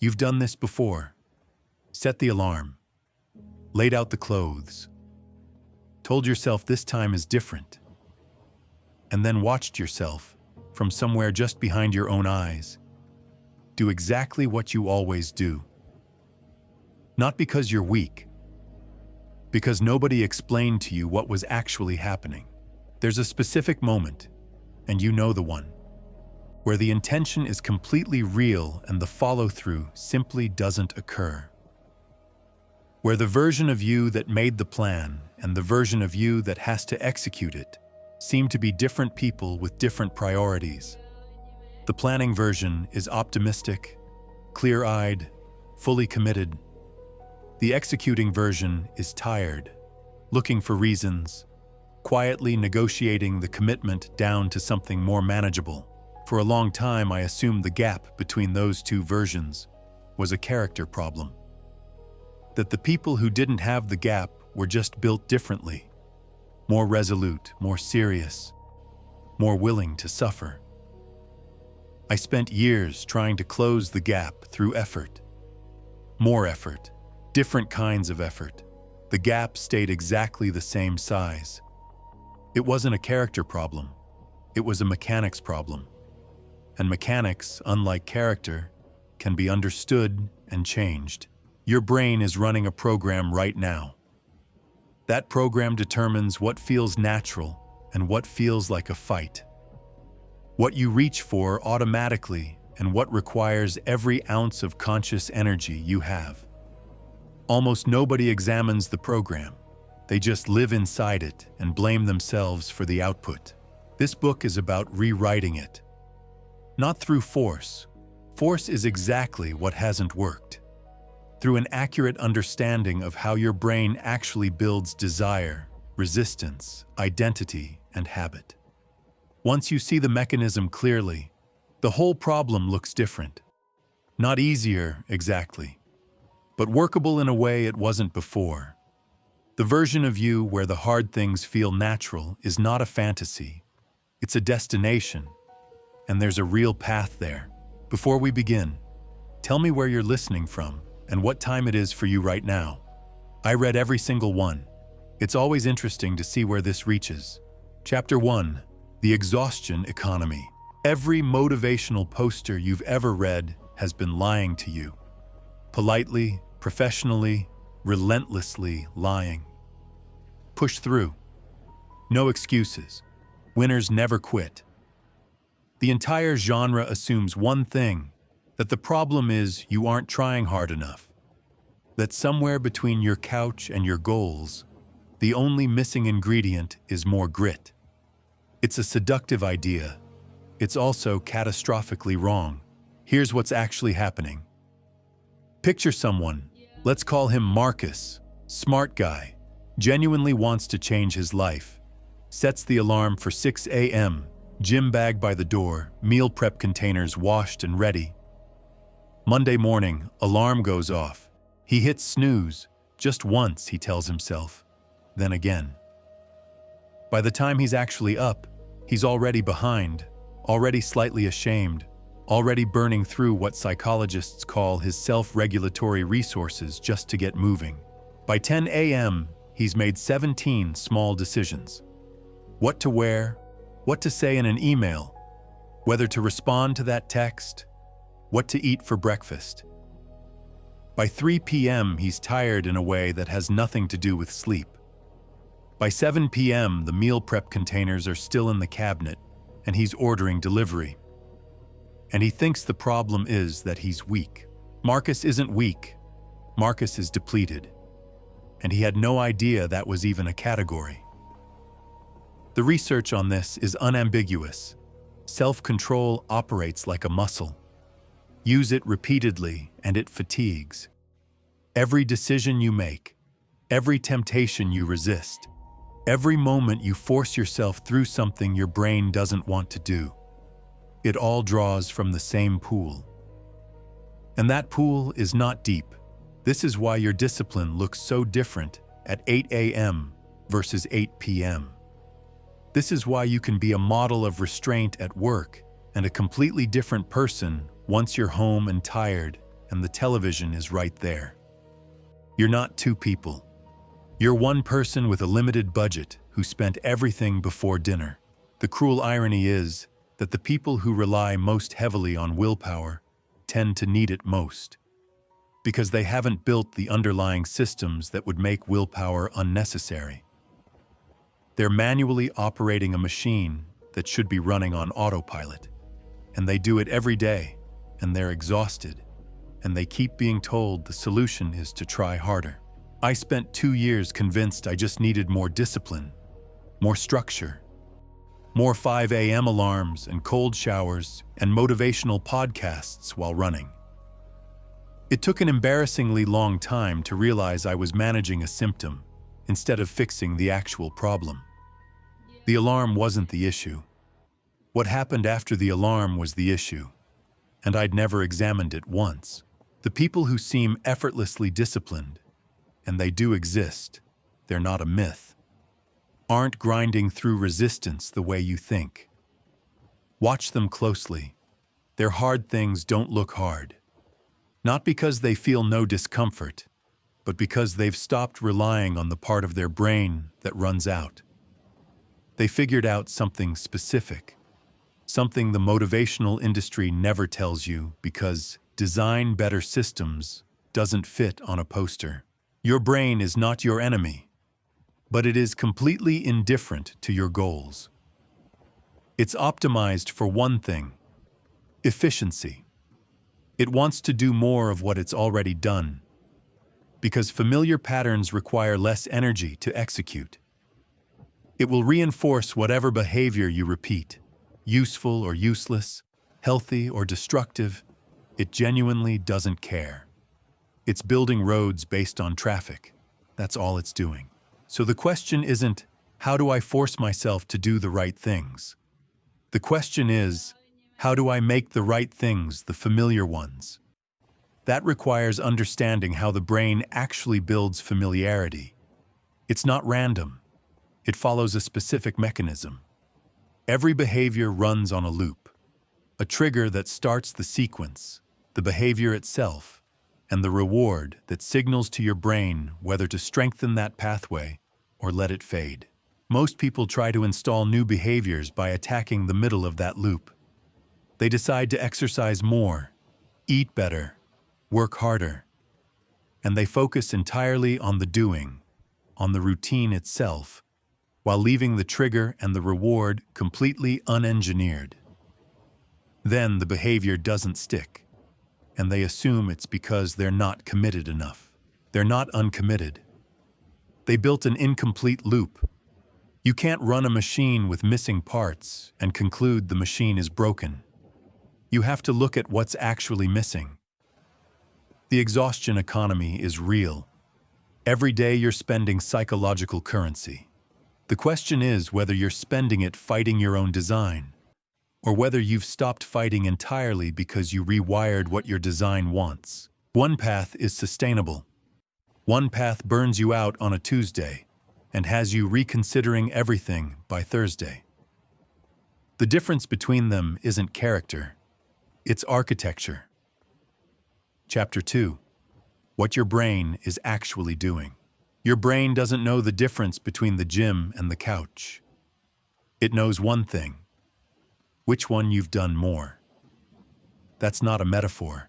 You've done this before. Set the alarm. Laid out the clothes. Told yourself this time is different. And then watched yourself, from somewhere just behind your own eyes, do exactly what you always do. Not because you're weak, because nobody explained to you what was actually happening. There's a specific moment, and you know the one, where the intention is completely real and the follow-through simply doesn't occur. Where the version of you that made the plan and the version of you that has to execute it seem to be different people with different priorities. The planning version is optimistic, clear-eyed, fully committed. The executing version is tired, looking for reasons, quietly negotiating the commitment down to something more manageable. For a long time, I assumed the gap between those two versions was a character problem. That the people who didn't have the gap were just built differently, more resolute, more serious, more willing to suffer. I spent years trying to close the gap through effort. More effort, different kinds of effort. The gap stayed exactly the same size. It wasn't a character problem. It was a mechanics problem. And mechanics, unlike character, can be understood and changed. Your brain is running a program right now. That program determines what feels natural and what feels like a fight. What you reach for automatically and what requires every ounce of conscious energy you have. Almost nobody examines the program. They just live inside it and blame themselves for the output. This book is about rewriting it. Not through force. Force is exactly what hasn't worked. Through an accurate understanding of how your brain actually builds desire, resistance, identity, and habit. Once you see the mechanism clearly, the whole problem looks different. Not easier, exactly, but workable in a way it wasn't before. The version of you where the hard things feel natural is not a fantasy. It's a destination, and there's a real path there. Before we begin, tell me where you're listening from and what time it is for you right now. I read every single one. It's always interesting to see where this reaches. Chapter 1, The Exhaustion Economy. Every motivational poster you've ever read has been lying to you. Politely, professionally, relentlessly lying. Push through. No excuses. Winners never quit. The entire genre assumes one thing, that the problem is you aren't trying hard enough. That somewhere between your couch and your goals, the only missing ingredient is more grit. It's a seductive idea. It's also catastrophically wrong. Here's what's actually happening. Picture someone, let's call him Marcus, smart guy, genuinely wants to change his life. Sets the alarm for 6 a.m., gym bag by the door, meal prep containers washed and ready. Monday morning, alarm goes off. He hits snooze, just once, he tells himself, then again. By the time he's actually up, he's already behind, already slightly ashamed, already burning through what psychologists call his self-regulatory resources just to get moving. By 10 a.m., he's made 17 small decisions. What to wear, what to say in an email, whether to respond to that text, what to eat for breakfast. By 3 p.m., he's tired in a way that has nothing to do with sleep. By 7 p.m., the meal prep containers are still in the cabinet, and he's ordering delivery. And he thinks the problem is that he's weak. Marcus isn't weak. Marcus is depleted. And he had no idea that was even a category. The research on this is unambiguous. Self-control operates like a muscle. Use it repeatedly, and it fatigues. Every decision you make, every temptation you resist, every moment you force yourself through something your brain doesn't want to do, it all draws from the same pool. And that pool is not deep. This is why your discipline looks so different at 8 a.m. versus 8 p.m. This is why you can be a model of restraint at work and a completely different person once you're home and tired and the television is right there. You're not two people. You're one person with a limited budget who spent everything before dinner. The cruel irony is that the people who rely most heavily on willpower tend to need it most, because they haven't built the underlying systems that would make willpower unnecessary. They're manually operating a machine that should be running on autopilot, and they do it every day, and they're exhausted, and they keep being told the solution is to try harder. I spent 2 years convinced I just needed more discipline, more structure, more 5 a.m. alarms and cold showers and motivational podcasts while running. It took an embarrassingly long time to realize I was managing a symptom instead of fixing the actual problem. The alarm wasn't the issue. What happened after the alarm was the issue, and I'd never examined it once. The people who seem effortlessly disciplined, and they do exist, they're not a myth, aren't grinding through resistance the way you think. Watch them closely. Their hard things don't look hard. Not because they feel no discomfort, but because they've stopped relying on the part of their brain that runs out. They figured out something specific, something the motivational industry never tells you because design better systems doesn't fit on a poster. Your brain is not your enemy, but it is completely indifferent to your goals. It's optimized for one thing: efficiency. It wants to do more of what it's already done, because familiar patterns require less energy to execute. It will reinforce whatever behavior you repeat, useful or useless, healthy or destructive. It genuinely doesn't care. It's building roads based on traffic. That's all it's doing. So the question isn't, how do I force myself to do the right things? The question is, how do I make the right things the familiar ones? That requires understanding how the brain actually builds familiarity. It's not random. It follows a specific mechanism. Every behavior runs on a loop, a trigger that starts the sequence, the behavior itself, and the reward that signals to your brain whether to strengthen that pathway or let it fade. Most people try to install new behaviors by attacking the middle of that loop. They decide to exercise more, eat better, work harder, and they focus entirely on the doing, on the routine itself, while leaving the trigger and the reward completely unengineered. Then the behavior doesn't stick, and they assume it's because they're not committed enough. They're not uncommitted. They built an incomplete loop. You can't run a machine with missing parts and conclude the machine is broken. You have to look at what's actually missing. The exhaustion economy is real. Every day you're spending psychological currency. The question is whether you're spending it fighting your own design, or whether you've stopped fighting entirely because you rewired what your design wants. One path is sustainable. One path burns you out on a Tuesday and has you reconsidering everything by Thursday. The difference between them isn't character, it's architecture. Chapter 2. What your brain is actually doing. Your brain doesn't know the difference between the gym and the couch. It knows one thing: which one you've done more. That's not a metaphor.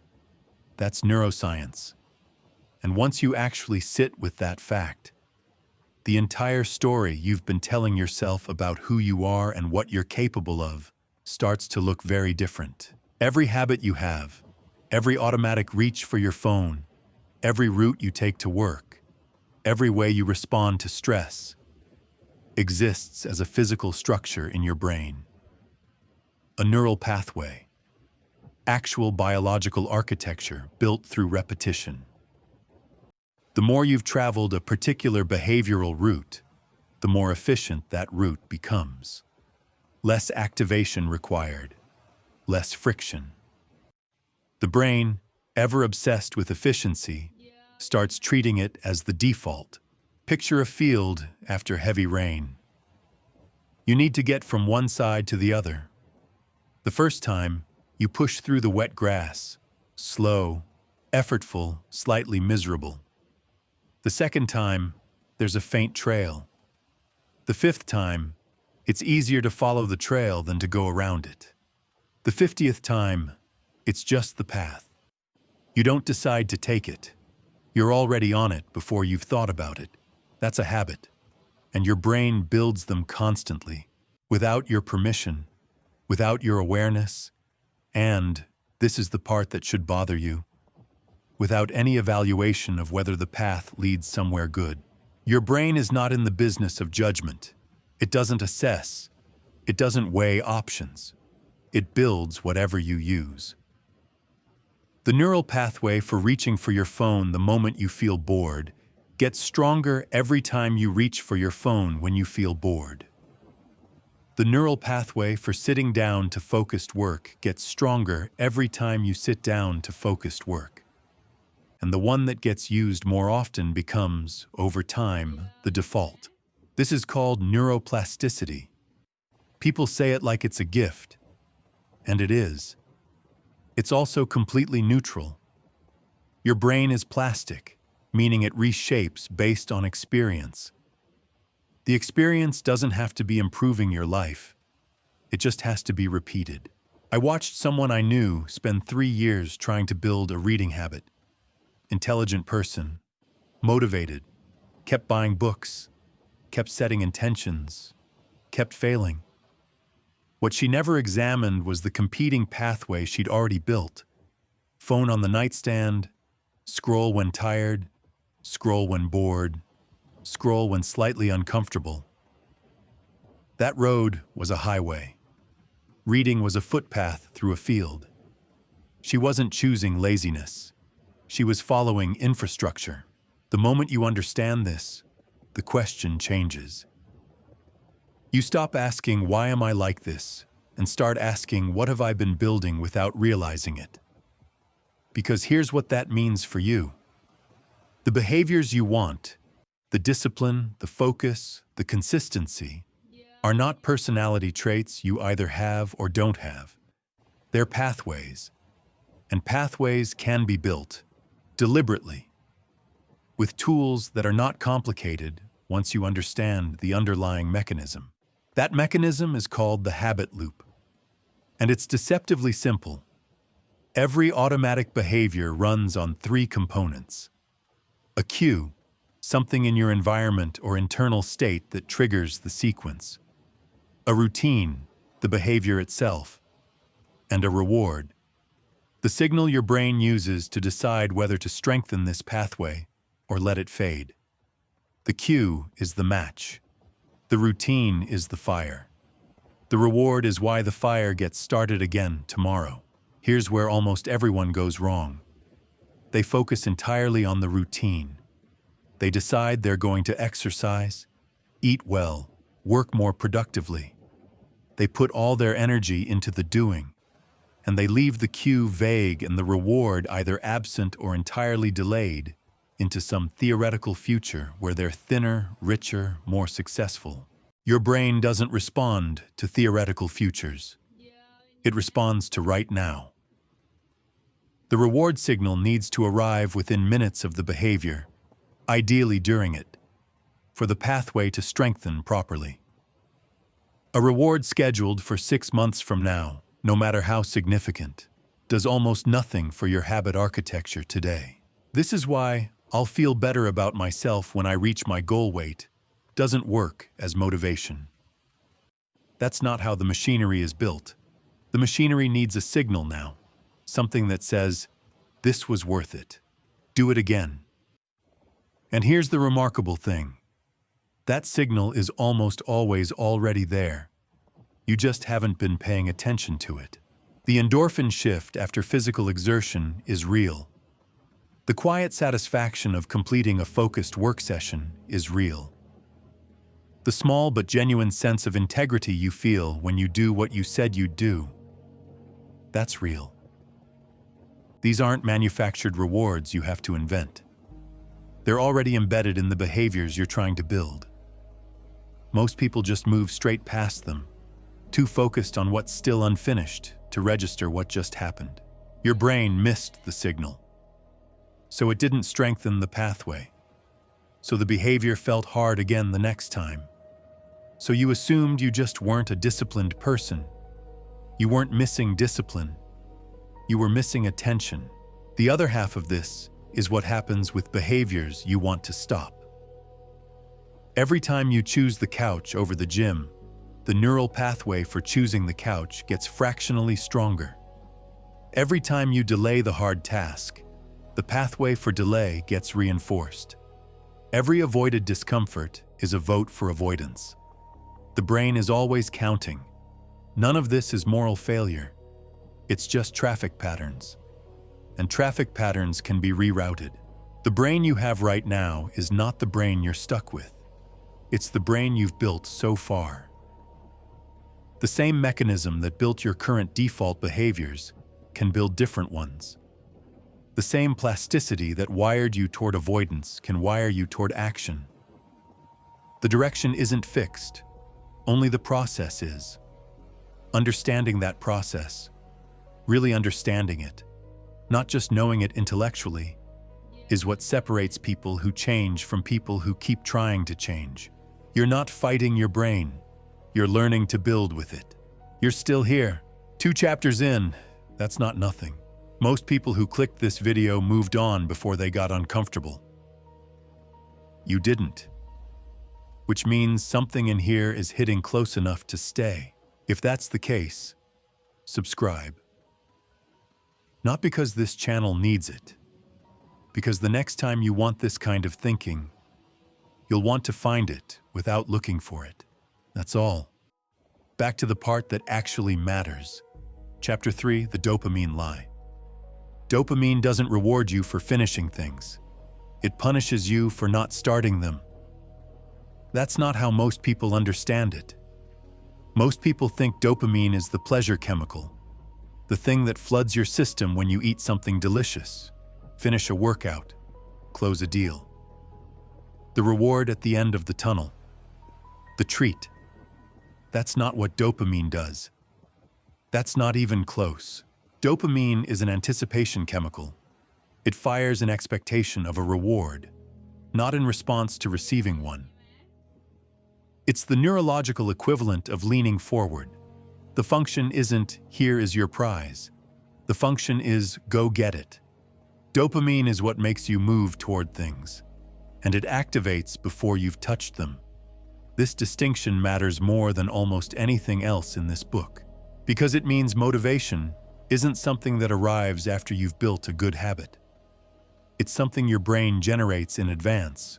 That's neuroscience. And once you actually sit with that fact, the entire story you've been telling yourself about who you are and what you're capable of starts to look very different. Every habit you have, every automatic reach for your phone, every route you take to work, every way you respond to stress, exists as a physical structure in your brain. A neural pathway, actual biological architecture built through repetition. The more you've traveled a particular behavioral route, the more efficient that route becomes. Less activation required, less friction. The brain, ever obsessed with efficiency, starts treating it as the default. Picture a field after heavy rain. You need to get from one side to the other. The first time, you push through the wet grass, slow, effortful, slightly miserable. The second time, there's a faint trail. The fifth time, it's easier to follow the trail than to go around it. The 50th time, it's just the path. You don't decide to take it. You're already on it before you've thought about it. That's a habit. And your brain builds them constantly, without your permission, without your awareness, and, this is the part that should bother you, without any evaluation of whether the path leads somewhere good. Your brain is not in the business of judgment. It doesn't assess. It doesn't weigh options. It builds whatever you use. The neural pathway for reaching for your phone the moment you feel bored gets stronger every time you reach for your phone when you feel bored. The neural pathway for sitting down to focused work gets stronger every time you sit down to focused work. And the one that gets used more often becomes, over time, the default. This is called neuroplasticity. People say it like it's a gift, and it is. It's also completely neutral. Your brain is plastic, meaning it reshapes based on experience. The experience doesn't have to be improving your life. It just has to be repeated. I watched someone I knew spend 3 years trying to build a reading habit. Intelligent person, motivated, kept buying books, kept setting intentions, kept failing. What she never examined was the competing pathway she'd already built. Phone on the nightstand, scroll when tired, scroll when bored, scroll when slightly uncomfortable. That road was a highway. Reading was a footpath through a field. She wasn't choosing laziness. She was following infrastructure. The moment you understand this, the question changes. You stop asking, why am I like this? And start asking, what have I been building without realizing it? Because here's what that means for you. The behaviors you want, the discipline, the focus, the consistency, are not personality traits you either have or don't have. They're pathways. And pathways can be built, deliberately, with tools that are not complicated once you understand the underlying mechanism. That mechanism is called the habit loop. And it's deceptively simple. Every automatic behavior runs on 3 components. A cue, something in your environment or internal state that triggers the sequence. A routine, the behavior itself. And a reward, the signal your brain uses to decide whether to strengthen this pathway or let it fade. The cue is the match. The routine is the fire. The reward is why the fire gets started again tomorrow. Here's where almost everyone goes wrong. They focus entirely on the routine. They decide they're going to exercise, eat well, work more productively. They put all their energy into the doing, and they leave the cue vague and the reward either absent or entirely delayed into some theoretical future where they're thinner, richer, more successful. Your brain doesn't respond to theoretical futures. It responds to right now. The reward signal needs to arrive within minutes of the behavior, ideally during it, for the pathway to strengthen properly. A reward scheduled for 6 months from now, no matter how significant, does almost nothing for your habit architecture today. This is why I'll feel better about myself when I reach my goal weight doesn't work as motivation. That's not how the machinery is built. The machinery needs a signal now, something that says, this was worth it. Do it again. And here's the remarkable thing. That signal is almost always already there. You just haven't been paying attention to it. The endorphin shift after physical exertion is real. The quiet satisfaction of completing a focused work session is real. The small but genuine sense of integrity you feel when you do what you said you'd do, that's real. These aren't manufactured rewards you have to invent. They're already embedded in the behaviors you're trying to build. Most people just move straight past them, too focused on what's still unfinished to register what just happened. Your brain missed the signal. so it didn't strengthen the pathway. So the behavior felt hard again the next time. So you assumed you just weren't a disciplined person. You weren't missing discipline. You were missing attention. The other half of this is what happens with behaviors you want to stop. Every time you choose the couch over the gym, the neural pathway for choosing the couch gets fractionally stronger. Every time you delay the hard task, the pathway for delay gets reinforced. Every avoided discomfort is a vote for avoidance. The brain is always counting. None of this is moral failure. It's just traffic patterns. And traffic patterns can be rerouted. The brain you have right now is not the brain you're stuck with. It's the brain you've built so far. The same mechanism that built your current default behaviors can build different ones. The same plasticity that wired you toward avoidance can wire you toward action. The direction isn't fixed, only the process is. Understanding that process, really understanding it, not just knowing it intellectually, is what separates people who change from people who keep trying to change. You're not fighting your brain, you're learning to build with it. You're still here, 2 chapters in, that's not nothing. Most people who clicked this video moved on before they got uncomfortable. You didn't. Which means something in here is hitting close enough to stay. If that's the case, subscribe. Not because this channel needs it, because the next time you want this kind of thinking, you'll want to find it without looking for it. That's all. Back to the part that actually matters. Chapter 3, the dopamine lie. Dopamine doesn't reward you for finishing things. It punishes you for not starting them. That's not how most people understand it. Most people think dopamine is the pleasure chemical, the thing that floods your system when you eat something delicious, finish a workout, close a deal. The reward at the end of the tunnel. The treat. That's not what dopamine does. That's not even close. Dopamine is an anticipation chemical. It fires an expectation of a reward, not in response to receiving one. It's the neurological equivalent of leaning forward. The function isn't, here is your prize. The function is, go get it. Dopamine is what makes you move toward things, and it activates before you've touched them. This distinction matters more than almost anything else in this book, because it means motivation isn't something that arrives after you've built a good habit. It's something your brain generates in advance,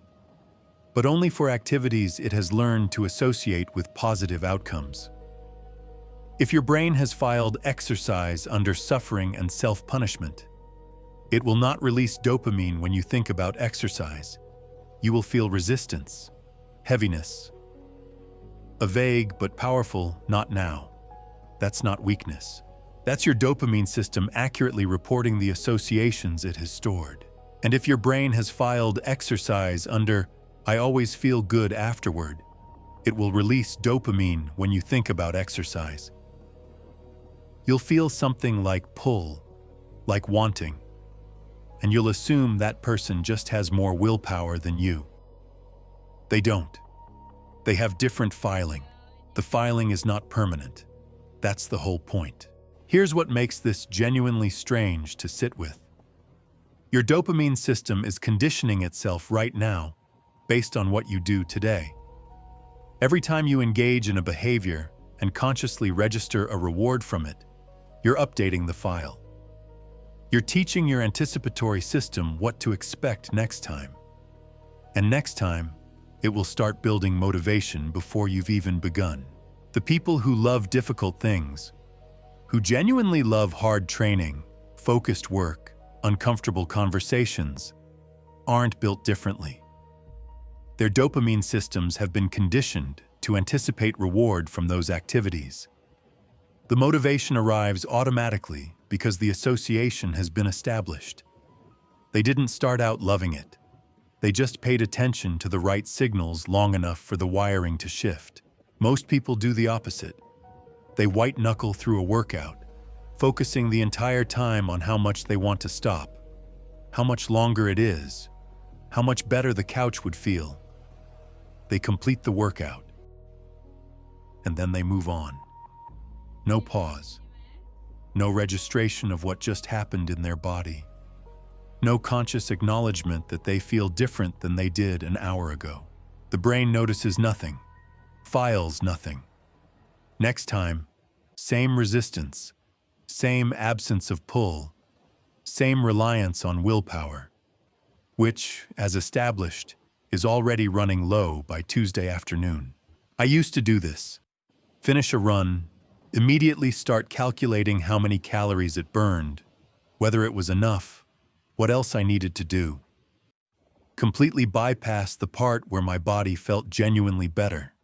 but only for activities it has learned to associate with positive outcomes. If your brain has filed exercise under suffering and self-punishment, it will not release dopamine when you think about exercise. You will feel resistance, heaviness. A vague but powerful "not now." That's not weakness. That's your dopamine system accurately reporting the associations it has stored. And if your brain has filed exercise under "I always feel good afterward," it will release dopamine when you think about exercise. You'll feel something like pull, like wanting, and you'll assume that person just has more willpower than you. They don't. They have different filing. The filing is not permanent. That's the whole point. Here's what makes this genuinely strange to sit with. Your dopamine system is conditioning itself right now based on what you do today. Every time you engage in a behavior and consciously register a reward from it, you're updating the file. You're teaching your anticipatory system what to expect next time. And next time, it will start building motivation before you've even begun. The people who love difficult things, who genuinely love hard training, focused work, uncomfortable conversations, aren't built differently. Their dopamine systems have been conditioned to anticipate reward from those activities. The motivation arrives automatically because the association has been established. They didn't start out loving it. They just paid attention to the right signals long enough for the wiring to shift. Most people do the opposite. They white-knuckle through a workout, focusing the entire time on how much they want to stop. how much longer it is, how much better the couch would feel. They complete the workout, and then they move on. No pause, no registration of what just happened in their body, no conscious acknowledgement that they feel different than they did an hour ago. The brain notices nothing, files nothing. Next time, same resistance, same absence of pull, same reliance on willpower, which, as established, is already running low by Tuesday afternoon. I used to do this. Finish a run, immediately start calculating how many calories it burned, whether it was enough, what else I needed to do. Completely bypass the part where my body felt genuinely better.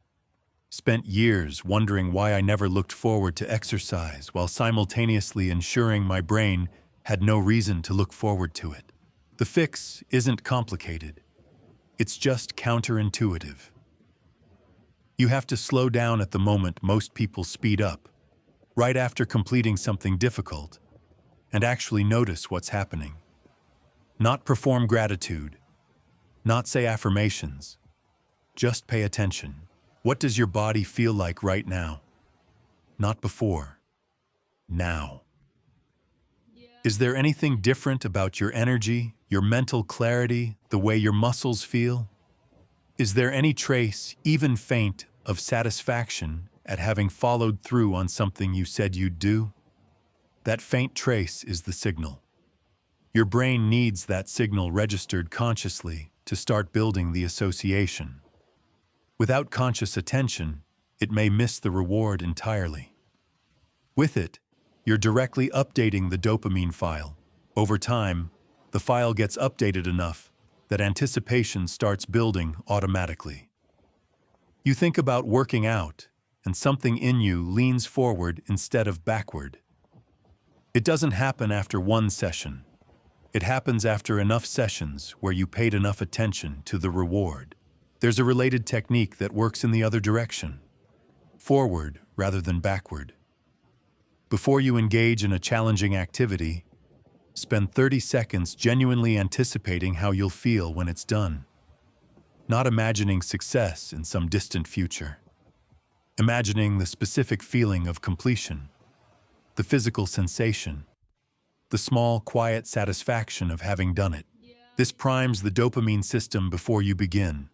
Spent years wondering why I never looked forward to exercise while simultaneously ensuring my brain had no reason to look forward to it. The fix isn't complicated. It's just counterintuitive. You have to slow down at the moment most people speed up, right after completing something difficult, and actually notice what's happening. Not perform gratitude, not say affirmations, just pay attention. What does your body feel like right now? Not before, now. Is there anything different about your energy, your mental clarity, the way your muscles feel? Is there any trace, even faint, of satisfaction at having followed through on something you said you'd do? That faint trace is the signal. Your brain needs that signal registered consciously to start building the association. Without conscious attention, it may miss the reward entirely. With it, you're directly updating the dopamine file. Over time, the file gets updated enough that anticipation starts building automatically. You think about working out, and something in you leans forward instead of backward. It doesn't happen after one session. It happens after enough sessions where you paid enough attention to the reward. There's a related technique that works in the other direction, forward rather than backward. Before you engage in a challenging activity, spend 30 seconds genuinely anticipating how you'll feel when it's done. Not imagining success in some distant future. Imagining the specific feeling of completion, the physical sensation, the small, quiet satisfaction of having done it. This primes the dopamine system before you begin.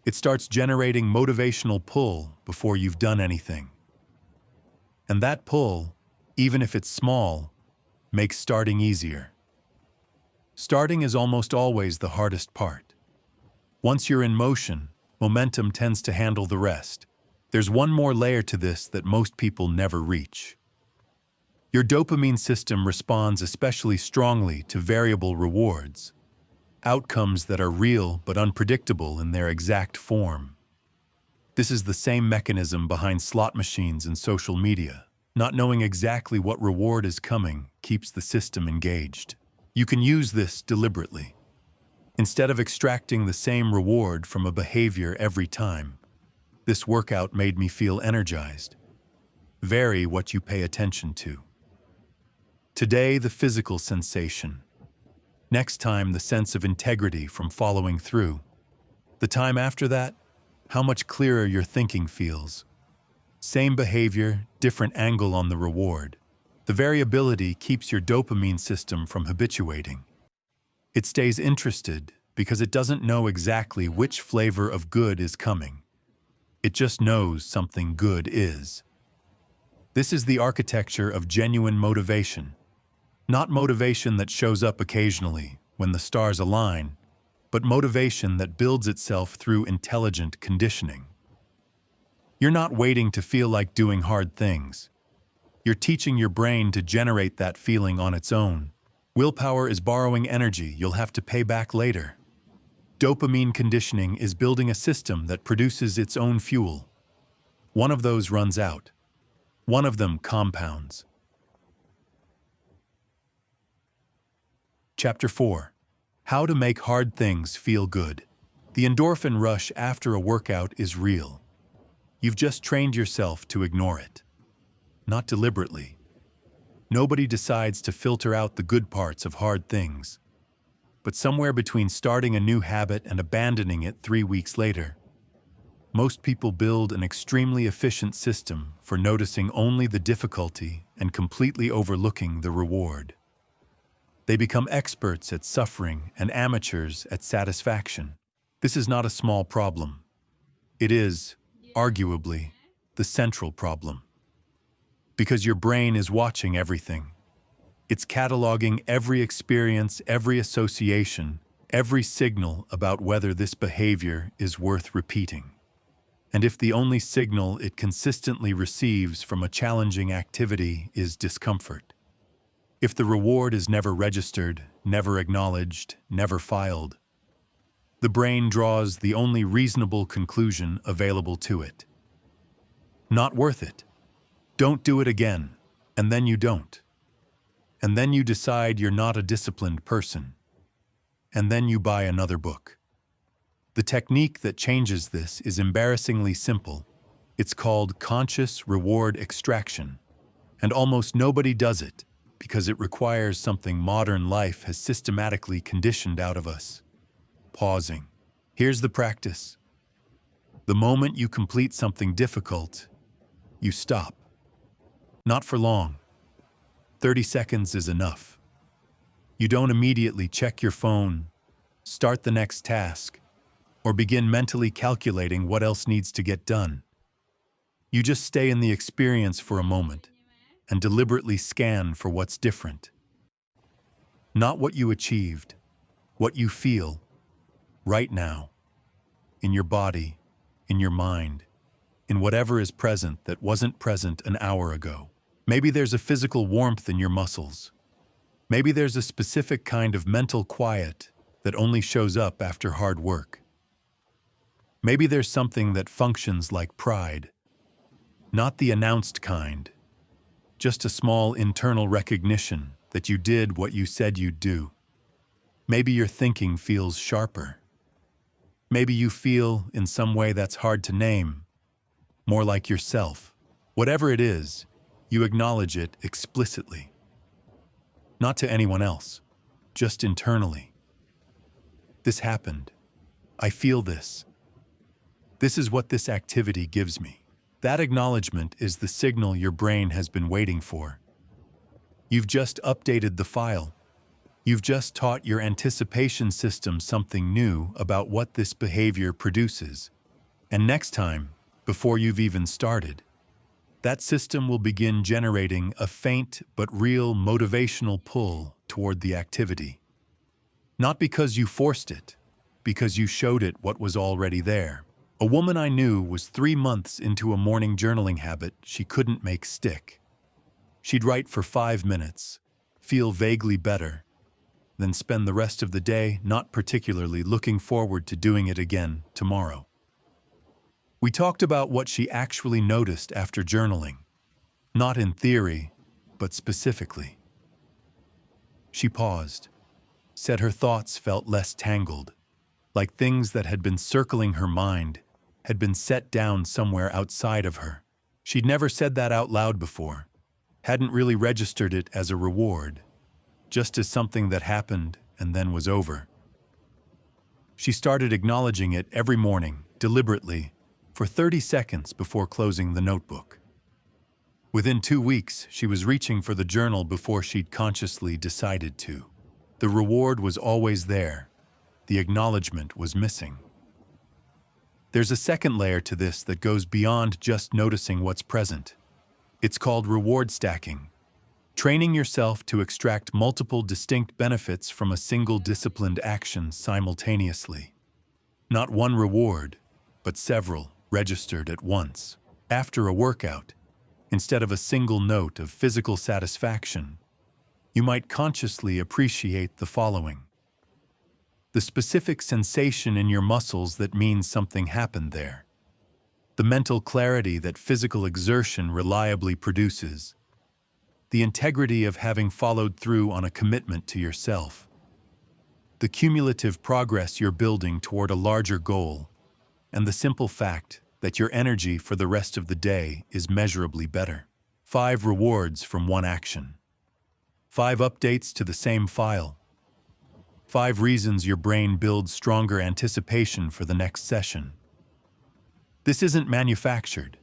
It starts generating motivational pull before you've done anything. And that pull, even if it's small, makes starting easier. Starting is almost always the hardest part. Once you're in motion, momentum tends to handle the rest. There's one more layer to this that most people never reach. Your dopamine system responds especially strongly to variable rewards, outcomes that are real but unpredictable in their exact form. This is the same mechanism behind slot machines and social media. Not knowing exactly what reward is coming keeps the system engaged. You can use this deliberately. Instead of extracting the same reward from a behavior every time, this workout made me feel energized. Vary what you pay attention to. Today, the physical sensation. Next time, the sense of integrity from following through. The time after that, how much clearer your thinking feels. Same behavior, different angle on the reward. The variability keeps your dopamine system from habituating. It stays interested because it doesn't know exactly which flavor of good is coming. It just knows something good is. This is the architecture of genuine motivation. Not motivation that shows up occasionally when the stars align, but motivation that builds itself through intelligent conditioning. You're not waiting to feel like doing hard things. You're teaching your brain to generate that feeling on its own. Willpower is borrowing energy you'll have to pay back later. Dopamine conditioning is building a system that produces its own fuel. One of those runs out. One of them compounds. Chapter 4. How to make hard things feel good. The endorphin rush after a workout is real. You've just trained yourself to ignore it. Not deliberately. Nobody decides to filter out the good parts of hard things. but somewhere between starting a new habit and abandoning it 3 weeks later. Most people build an extremely efficient system for noticing only the difficulty and completely overlooking the reward. They become experts at suffering and amateurs at satisfaction. This is not a small problem. It is, arguably, the central problem. Because your brain is watching everything. It's cataloging every experience, every association, every signal about whether this behavior is worth repeating. And if the only signal it consistently receives from a challenging activity is discomfort, if the reward is never registered, never acknowledged, never filed, the brain draws the only reasonable conclusion available to it. Not worth it. Don't do it again. And then you don't. And then you decide you're not a disciplined person. And then you buy another book. The technique that changes this is embarrassingly simple. It's called conscious reward extraction. And almost nobody does it because it requires something modern life has systematically conditioned out of us. Pausing. Here's the practice. The moment you complete something difficult, you stop. Not for long. 30 seconds is enough. You don't immediately check your phone, start the next task, or begin mentally calculating what else needs to get done. You just stay in the experience for a moment and deliberately scan for what's different. Not what you achieved, what you feel right now, in your body, in your mind, in whatever is present that wasn't present an hour ago. Maybe there's a physical warmth in your muscles. Maybe there's a specific kind of mental quiet that only shows up after hard work. Maybe there's something that functions like pride, not the announced kind, just a small internal recognition that you did what you said you'd do. Maybe your thinking feels sharper. Maybe you feel, in some way that's hard to name, more like yourself. Whatever it is, you acknowledge it explicitly. Not to anyone else, just internally. This happened. I feel this. This is what this activity gives me. That acknowledgement is the signal your brain has been waiting for. You've just updated the file. You've just taught your anticipation system something new about what this behavior produces. And next time, before you've even started, that system will begin generating a faint but real motivational pull toward the activity. Not because you forced it, because you showed it what was already there. A woman I knew was 3 months into a morning journaling habit she couldn't make stick. She'd write for 5 minutes, feel vaguely better, then spend the rest of the day not particularly looking forward to doing it again tomorrow. We talked about what she actually noticed after journaling, not in theory, but specifically. She paused, said her thoughts felt less tangled, like things that had been circling her mind had been set down somewhere outside of her. She'd never said that out loud before, hadn't really registered it as a reward, just as something that happened and then was over. She started acknowledging it every morning, deliberately, for 30 seconds before closing the notebook. Within 2 weeks, she was reaching for the journal before she'd consciously decided to. The reward was always there. The acknowledgement was missing. There's a second layer to this that goes beyond just noticing what's present. It's called reward stacking, training yourself to extract multiple distinct benefits from a single disciplined action simultaneously. Not one reward, but several, registered at once. After a workout, instead of a single note of physical satisfaction, you might consciously appreciate the following. The specific sensation in your muscles that means something happened there. The mental clarity that physical exertion reliably produces. The integrity of having followed through on a commitment to yourself. The cumulative progress you're building toward a larger goal, and the simple fact that your energy for the rest of the day is measurably better. 5 rewards from one action. 5 updates to the same file. 5 reasons your brain builds stronger anticipation for the next session. This isn't manufactured.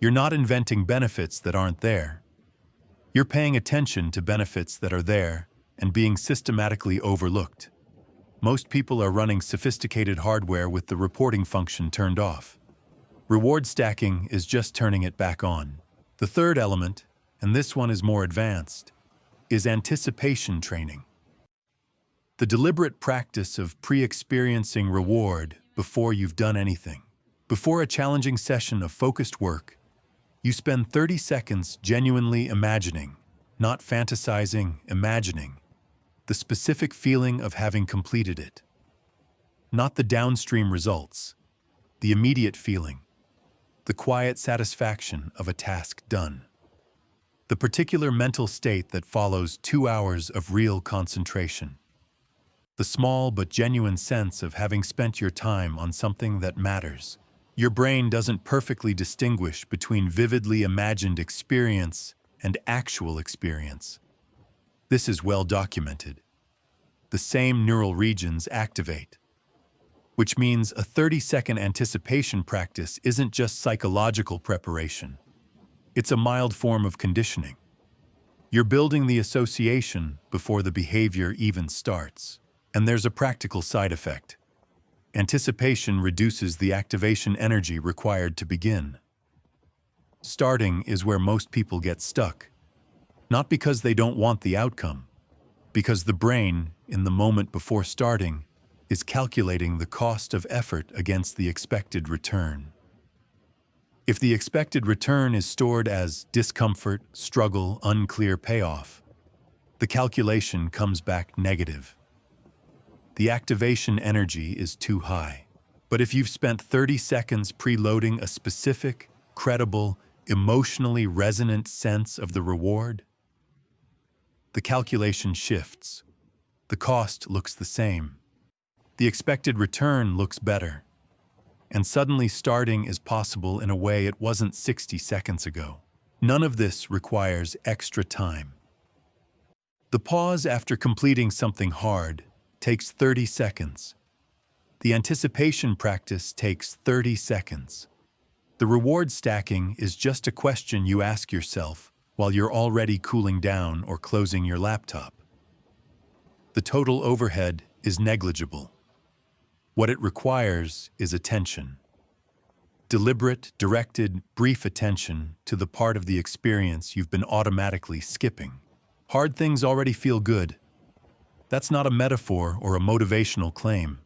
You're not inventing benefits that aren't there. You're paying attention to benefits that are there and being systematically overlooked. Most people are running sophisticated hardware with the reporting function turned off. Reward stacking is just turning it back on. The third element, and this one is more advanced, is anticipation training. The deliberate practice of pre-experiencing reward before you've done anything. Before a challenging session of focused work, you spend 30 seconds genuinely imagining, not fantasizing, imagining, the specific feeling of having completed it. Not the downstream results, the immediate feeling, the quiet satisfaction of a task done. The particular mental state that follows 2 hours of real concentration. The small but genuine sense of having spent your time on something that matters. Your brain doesn't perfectly distinguish between vividly imagined experience and actual experience. This is well documented. The same neural regions activate, which means a 30-second anticipation practice isn't just psychological preparation. It's a mild form of conditioning. You're building the association before the behavior even starts. And there's a practical side effect. Anticipation reduces the activation energy required to begin. Starting is where most people get stuck. Not because they don't want the outcome, because the brain, in the moment before starting, is calculating the cost of effort against the expected return. If the expected return is stored as discomfort, struggle, unclear payoff, the calculation comes back negative. The activation energy is too high. But if you've spent 30 seconds preloading a specific, credible, emotionally resonant sense of the reward, the calculation shifts. The cost looks the same. The expected return looks better. And suddenly starting is possible in a way it wasn't 60 seconds ago. None of this requires extra time. The pause after completing something hard takes 30 seconds. The anticipation practice takes 30 seconds. The reward stacking is just a question you ask yourself while you're already cooling down or closing your laptop. The total overhead is negligible. What it requires is attention. Deliberate, directed, brief attention to the part of the experience you've been automatically skipping. Hard things already feel good. That's not a metaphor or a motivational claim.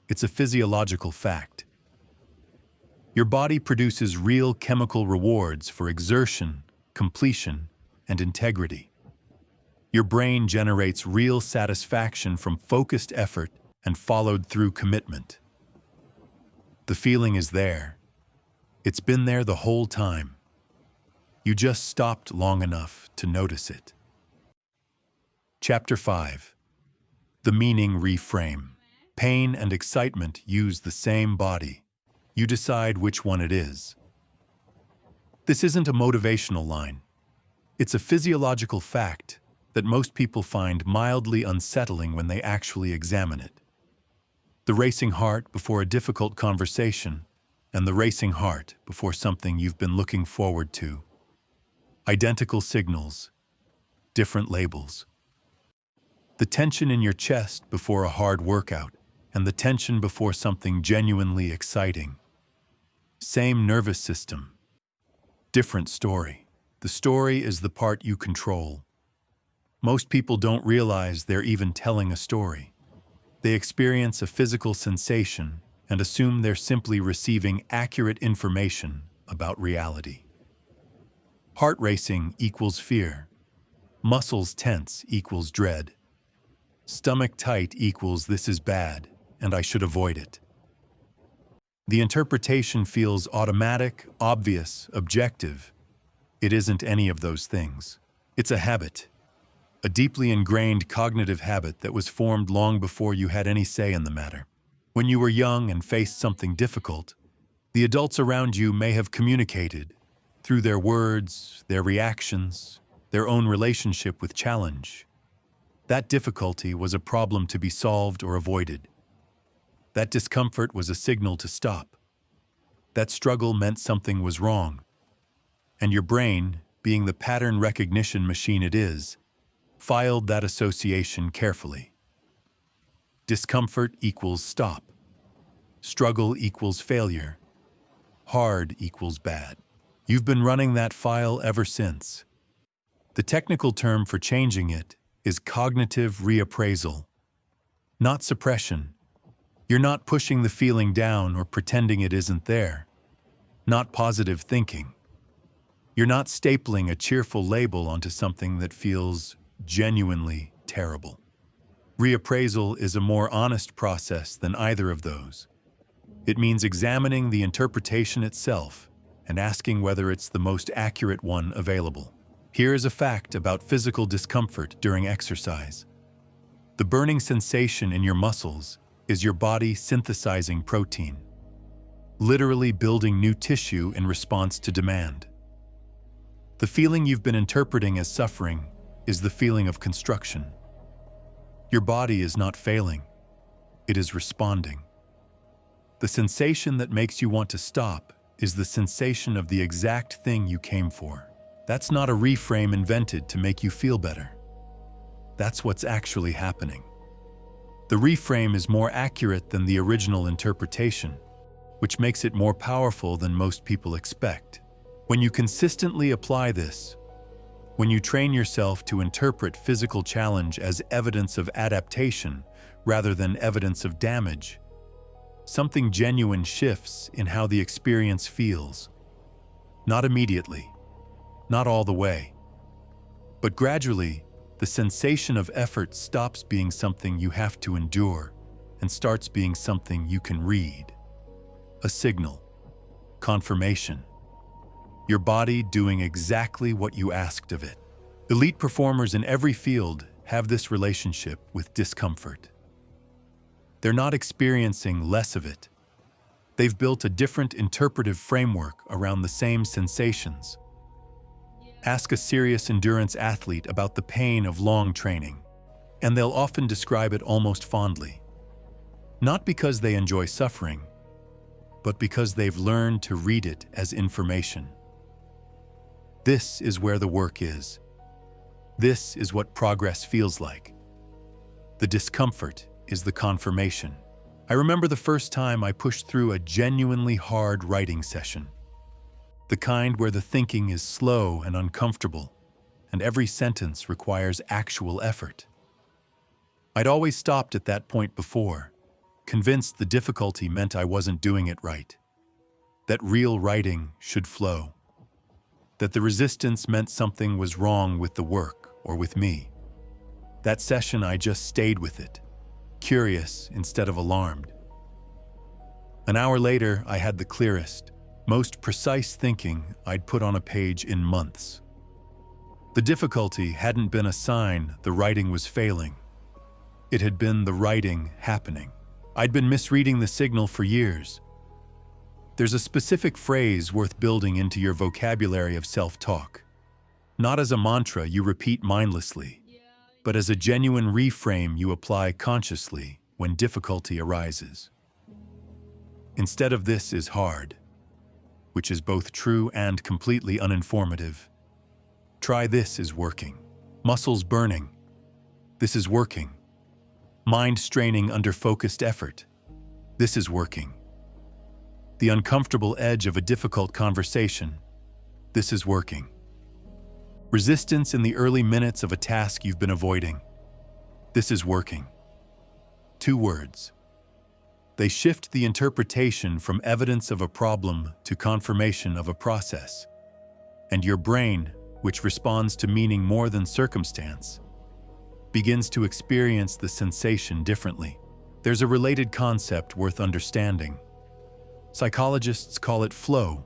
It's a physiological fact. Your body produces real chemical rewards for exertion, completion, and integrity. Your brain generates real satisfaction from focused effort and followed through commitment. The feeling is there. It's been there the whole time. You just stopped long enough to notice it. Chapter 5. The meaning reframe. Pain and excitement use the same body. You decide which one it is. This isn't a motivational line. It's a physiological fact that most people find mildly unsettling when they actually examine it. The racing heart before a difficult conversation, and the racing heart before something you've been looking forward to. Identical signals, different labels. The tension in your chest before a hard workout, and the tension before something genuinely exciting. Same nervous system, different story. The story is the part you control. Most people don't realize they're even telling a story. They experience a physical sensation and assume they're simply receiving accurate information about reality. Heart racing equals fear. Muscles tense equals dread. Stomach tight equals this is bad, and I should avoid it. The interpretation feels automatic, obvious, objective. It isn't any of those things. It's a habit, a deeply ingrained cognitive habit that was formed long before you had any say in the matter. When you were young and faced something difficult, the adults around you may have communicated through their words, their reactions, their own relationship with challenge. That difficulty was a problem to be solved or avoided. That discomfort was a signal to stop. That struggle meant something was wrong. And your brain, being the pattern recognition machine it is, filed that association carefully. Discomfort equals stop. Struggle equals failure. Hard equals bad. You've been running that file ever since. The technical term for changing it is cognitive reappraisal, not suppression. You're not pushing the feeling down or pretending it isn't there. Not positive thinking. You're not stapling a cheerful label onto something that feels genuinely terrible. Reappraisal is a more honest process than either of those. It means examining the interpretation itself and asking whether it's the most accurate one available. Here is a fact about physical discomfort during exercise. The burning sensation in your muscles is your body synthesizing protein, literally building new tissue in response to demand. The feeling you've been interpreting as suffering is the feeling of construction. Your body is not failing, it is responding. The sensation that makes you want to stop is the sensation of the exact thing you came for. That's not a reframe invented to make you feel better. That's what's actually happening. The reframe is more accurate than the original interpretation, which makes it more powerful than most people expect. When you consistently apply this, when you train yourself to interpret physical challenge as evidence of adaptation rather than evidence of damage, something genuine shifts in how the experience feels. Not immediately, not all the way, but gradually, the sensation of effort stops being something you have to endure and starts being something you can read. A signal, confirmation. Your body doing exactly what you asked of it. Elite performers in every field have this relationship with discomfort. They're not experiencing less of it. They've built a different interpretive framework around the same sensations. Ask a serious endurance athlete about the pain of long training, and they'll often describe it almost fondly. Not because they enjoy suffering, but because they've learned to read it as information. This is where the work is. This is what progress feels like. The discomfort is the confirmation. I remember the first time I pushed through a genuinely hard writing session. The kind where the thinking is slow and uncomfortable, and every sentence requires actual effort. I'd always stopped at that point before, convinced the difficulty meant I wasn't doing it right, that real writing should flow, that the resistance meant something was wrong with the work or with me. That session I just stayed with it, curious instead of alarmed. An hour later, I had the clearest, most precise thinking I'd put on a page in months. The difficulty hadn't been a sign the writing was failing. It had been the writing happening. I'd been misreading the signal for years. There's a specific phrase worth building into your vocabulary of self-talk. Not as a mantra you repeat mindlessly, but as a genuine reframe you apply consciously when difficulty arises. Instead of "this is hard," which is both true and completely uninformative, try "this is working." Muscles burning. This is working. Mind straining under focused effort. This is working. The uncomfortable edge of a difficult conversation. This is working. Resistance in the early minutes of a task you've been avoiding. This is working. 2 words. They shift the interpretation from evidence of a problem to confirmation of a process. And your brain, which responds to meaning more than circumstance, begins to experience the sensation differently. There's a related concept worth understanding. Psychologists call it flow,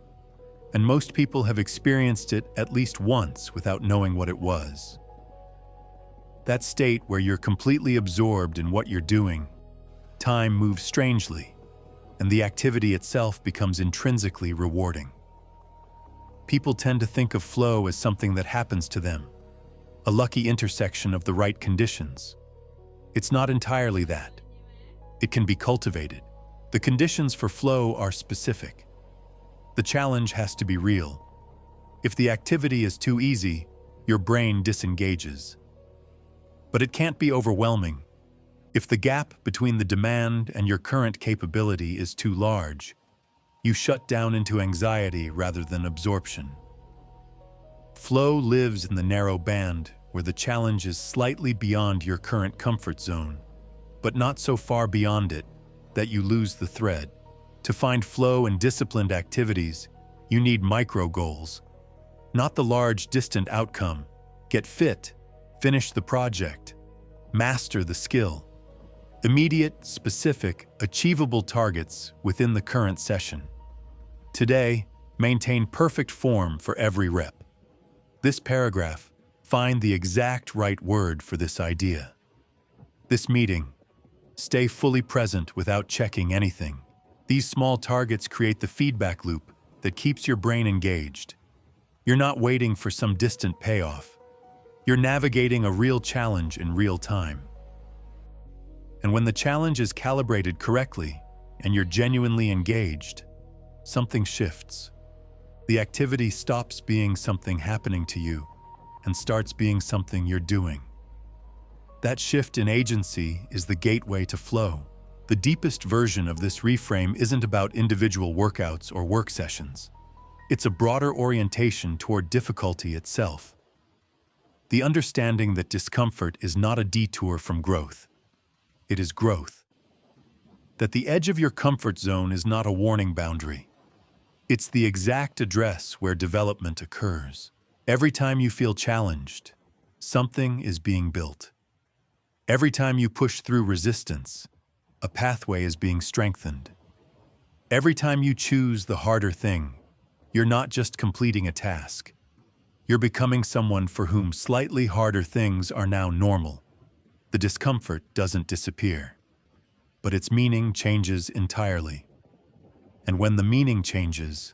and most people have experienced it at least once without knowing what it was. That state where you're completely absorbed in what you're doing, time moves strangely, and the activity itself becomes intrinsically rewarding. People tend to think of flow as something that happens to them, a lucky intersection of the right conditions. It's not entirely that. It can be cultivated. The conditions for flow are specific. The challenge has to be real. If the activity is too easy, your brain disengages. But it can't be overwhelming. If the gap between the demand and your current capability is too large, you shut down into anxiety rather than absorption. Flow lives in the narrow band where the challenge is slightly beyond your current comfort zone, but not so far beyond it that you lose the thread. To find flow in disciplined activities, you need micro goals, not the large, distant outcome. Get fit, finish the project, master the skill. Immediate, specific, achievable targets within the current session. Today, maintain perfect form for every rep. This paragraph, find the exact right word for this idea. This meeting, stay fully present without checking anything. These small targets create the feedback loop that keeps your brain engaged. You're not waiting for some distant payoff. You're navigating a real challenge in real time. And when the challenge is calibrated correctly and you're genuinely engaged, something shifts. The activity stops being something happening to you and starts being something you're doing. That shift in agency is the gateway to flow. The deepest version of this reframe isn't about individual workouts or work sessions. It's a broader orientation toward difficulty itself. The understanding that discomfort is not a detour from growth. It is growth. That the edge of your comfort zone is not a warning boundary. It's the exact address where development occurs. Every time you feel challenged, something is being built. Every time you push through resistance, a pathway is being strengthened. Every time you choose the harder thing, you're not just completing a task. You're becoming someone for whom slightly harder things are now normal. The discomfort doesn't disappear, but its meaning changes entirely. And when the meaning changes,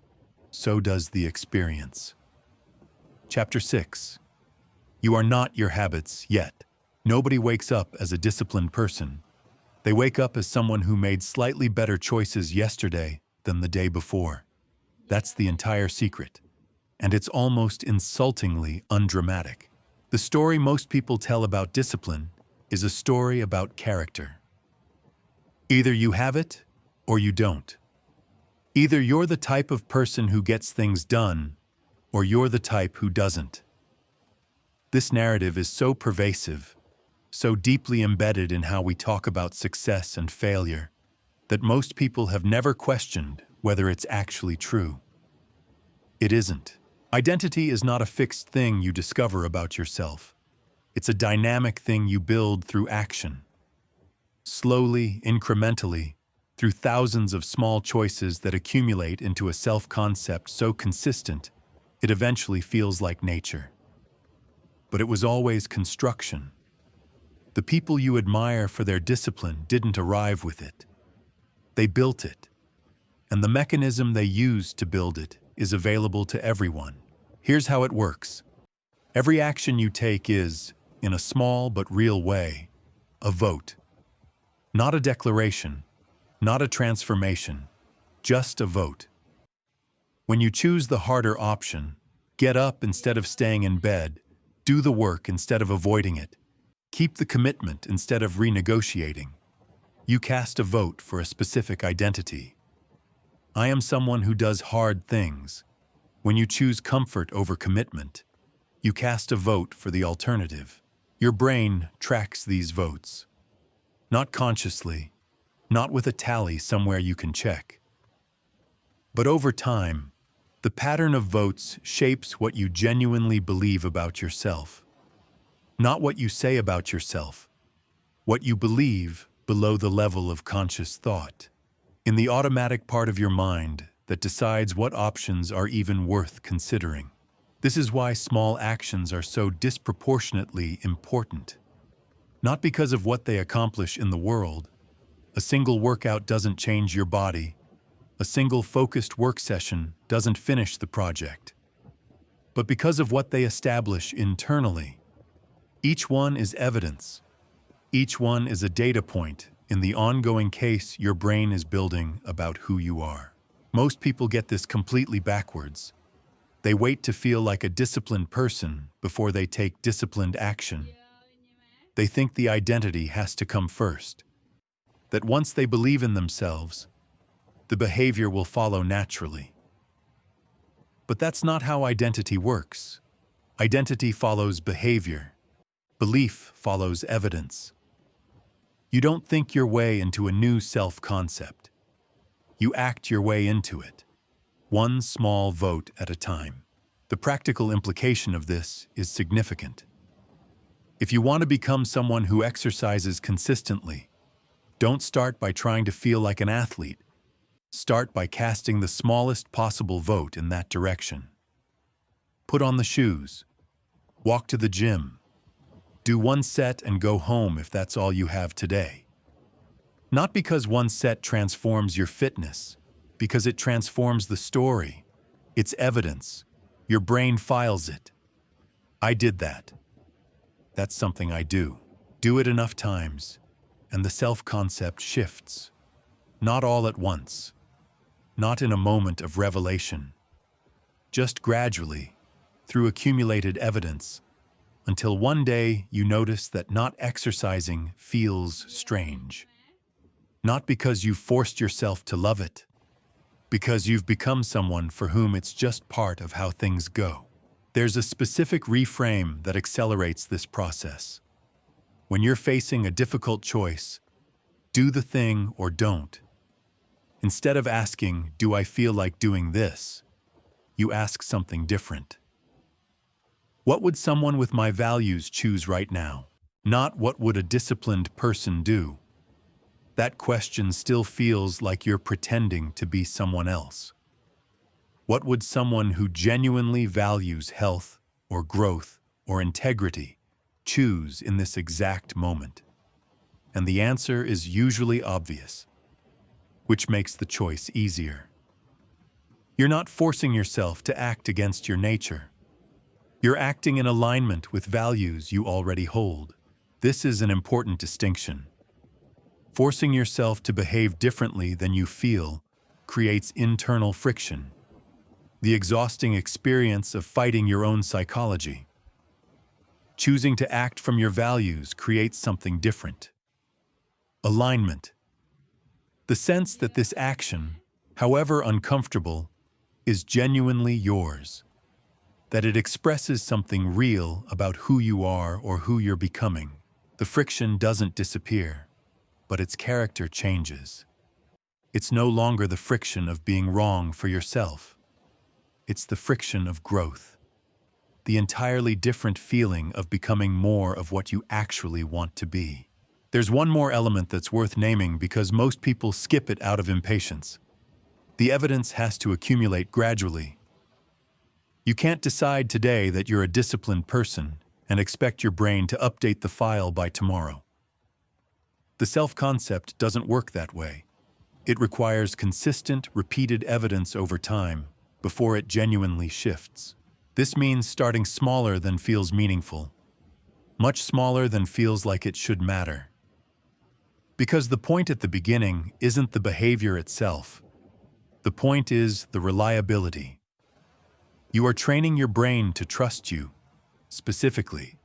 so does the experience. Chapter 6. You are not your habits yet. Nobody wakes up as a disciplined person. They wake up as someone who made slightly better choices yesterday than the day before. That's the entire secret. And it's almost insultingly undramatic. The story most people tell about discipline is a story about character. Either you have it or you don't. Either you're the type of person who gets things done, or you're the type who doesn't. This narrative is so pervasive, so deeply embedded in how we talk about success and failure, that most people have never questioned whether it's actually true. It isn't. Identity is not a fixed thing you discover about yourself. It's a dynamic thing you build through action. Slowly, incrementally, through thousands of small choices that accumulate into a self-concept so consistent, it eventually feels like nature. But it was always construction. The people you admire for their discipline didn't arrive with it. They built it. And the mechanism they used to build it is available to everyone. Here's how it works. Every action you take is, in a small but real way, a vote. Not a declaration, not a transformation, just a vote. When you choose the harder option, get up instead of staying in bed, do the work instead of avoiding it, keep the commitment instead of renegotiating, you cast a vote for a specific identity. I am someone who does hard things. When you choose comfort over commitment, you cast a vote for the alternative. Your brain tracks these votes. Not consciously, not with a tally somewhere you can check. But over time, the pattern of votes shapes what you genuinely believe about yourself. Not what you say about yourself, what you believe below the level of conscious thought, in the automatic part of your mind that decides what options are even worth considering. This is why small actions are so disproportionately important. Not because of what they accomplish in the world. A single workout doesn't change your body. A single focused work session doesn't finish the project. But because of what they establish internally. Each one is evidence. Each one is a data point in the ongoing case your brain is building about who you are. Most people get this completely backwards. They wait to feel like a disciplined person before they take disciplined action. They think the identity has to come first, that once they believe in themselves, the behavior will follow naturally. But that's not how identity works. Identity follows behavior. Belief follows evidence. You don't think your way into a new self-concept. You act your way into it, one small vote at a time. The practical implication of this is significant. If you want to become someone who exercises consistently, don't start by trying to feel like an athlete. Start by casting the smallest possible vote in that direction. Put on the shoes. Walk to the gym. Do one set and go home if that's all you have today. Not because one set transforms your fitness, because it transforms the story. It's evidence. Your brain files it. I did that. That's something I do. Do it enough times, and the self-concept shifts. Not all at once. Not in a moment of revelation. Just gradually, through accumulated evidence, until one day you notice that not exercising feels strange. Not because you've forced yourself to love it, because you've become someone for whom it's just part of how things go. There's a specific reframe that accelerates this process. When you're facing a difficult choice, do the thing or don't. Instead of asking, do I feel like doing this? You ask something different. What would someone with my values choose right now? Not what would a disciplined person do. That question still feels like you're pretending to be someone else. What would someone who genuinely values health or growth or integrity choose in this exact moment? And the answer is usually obvious, which makes the choice easier. You're not forcing yourself to act against your nature. You're acting in alignment with values you already hold. This is an important distinction. Forcing yourself to behave differently than you feel creates internal friction, the exhausting experience of fighting your own psychology. Choosing to act from your values creates something different. Alignment. The sense that this action, however uncomfortable, is genuinely yours. That it expresses something real about who you are or who you're becoming. The friction doesn't disappear, but its character changes. It's no longer the friction of being wrong for yourself. It's the friction of growth. The entirely different feeling of becoming more of what you actually want to be. There's one more element that's worth naming because most people skip it out of impatience. The evidence has to accumulate gradually. You can't decide today that you're a disciplined person and expect your brain to update the file by tomorrow. The self-concept doesn't work that way. It requires consistent, repeated evidence over time before it genuinely shifts. This means starting smaller than feels meaningful, much smaller than feels like it should matter. Because the point at the beginning isn't the behavior itself. The point is the reliability. You are training your brain to trust you, specifically,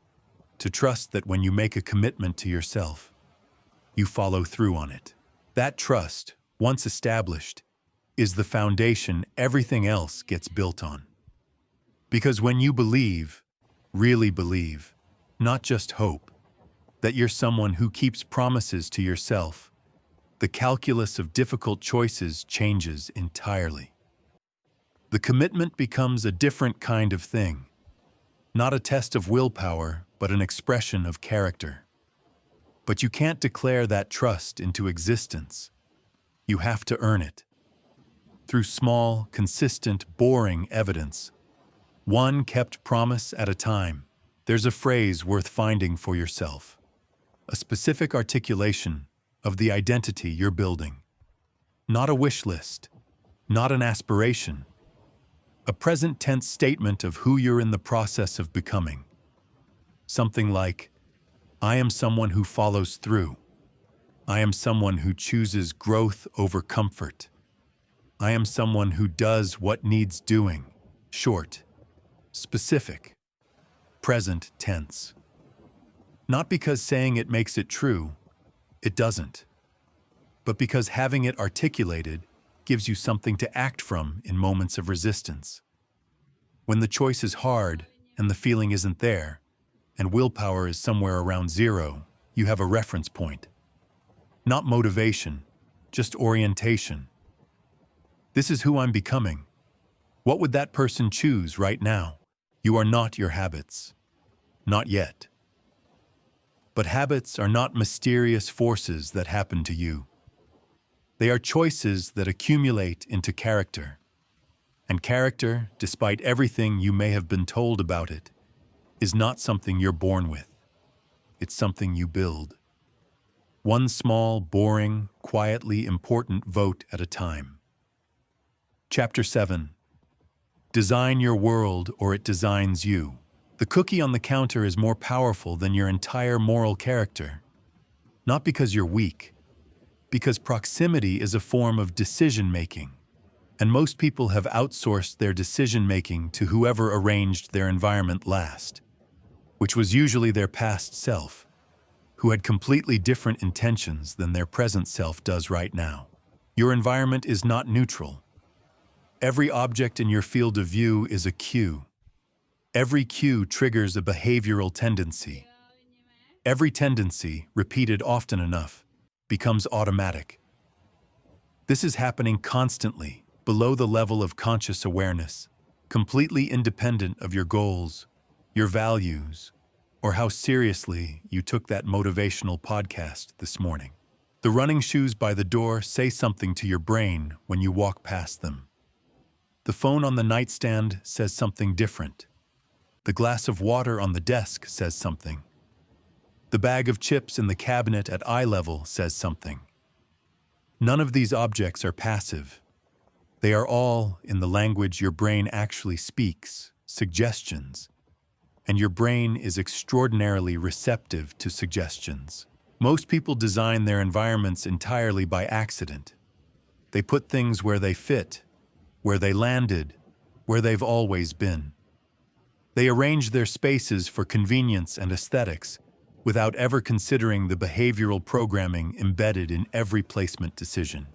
to trust that when you make a commitment to yourself, you follow through on it. That trust, once established, is the foundation everything else gets built on. Because when you believe, really believe, not just hope, that you're someone who keeps promises to yourself, the calculus of difficult choices changes entirely. The commitment becomes a different kind of thing, not a test of willpower, but an expression of character. But you can't declare that trust into existence. You have to earn it. Through small, consistent, boring evidence, one kept promise at a time. There's a phrase worth finding for yourself, a specific articulation of the identity you're building. Not a wish list, not an aspiration, a present tense statement of who you're in the process of becoming. Something like, I am someone who follows through. I am someone who chooses growth over comfort. I am someone who does what needs doing. Short, specific, present tense. Not because saying it makes it true, it doesn't, but because having it articulated gives you something to act from in moments of resistance. When the choice is hard and the feeling isn't there, and willpower is somewhere around zero, you have a reference point. Not motivation, just orientation. This is who I'm becoming. What would that person choose right now? You are not your habits. Not yet. But habits are not mysterious forces that happen to you. They are choices that accumulate into character. And character, despite everything you may have been told about it, is not something you're born with. It's something you build. One small, boring, quietly important vote at a time. Chapter 7. Design your world or it designs you. The cookie on the counter is more powerful than your entire moral character. Not because you're weak, because proximity is a form of decision-making. And most people have outsourced their decision-making to whoever arranged their environment last, which was usually their past self, who had completely different intentions than their present self does right now. Your environment is not neutral. Every object in your field of view is a cue. Every cue triggers a behavioral tendency. Every tendency, repeated often enough, becomes automatic. This is happening constantly, below the level of conscious awareness, completely independent of your goals, your values, or how seriously you took that motivational podcast this morning. The running shoes by the door say something to your brain when you walk past them. The phone on the nightstand says something different. The glass of water on the desk says something. The bag of chips in the cabinet at eye level says something. None of these objects are passive. They are all, in the language your brain actually speaks, suggestions. And your brain is extraordinarily receptive to suggestions. Most people design their environments entirely by accident. They put things where they fit, where they landed, where they've always been. They arrange their spaces for convenience and aesthetics without ever considering the behavioral programming embedded in every placement decision.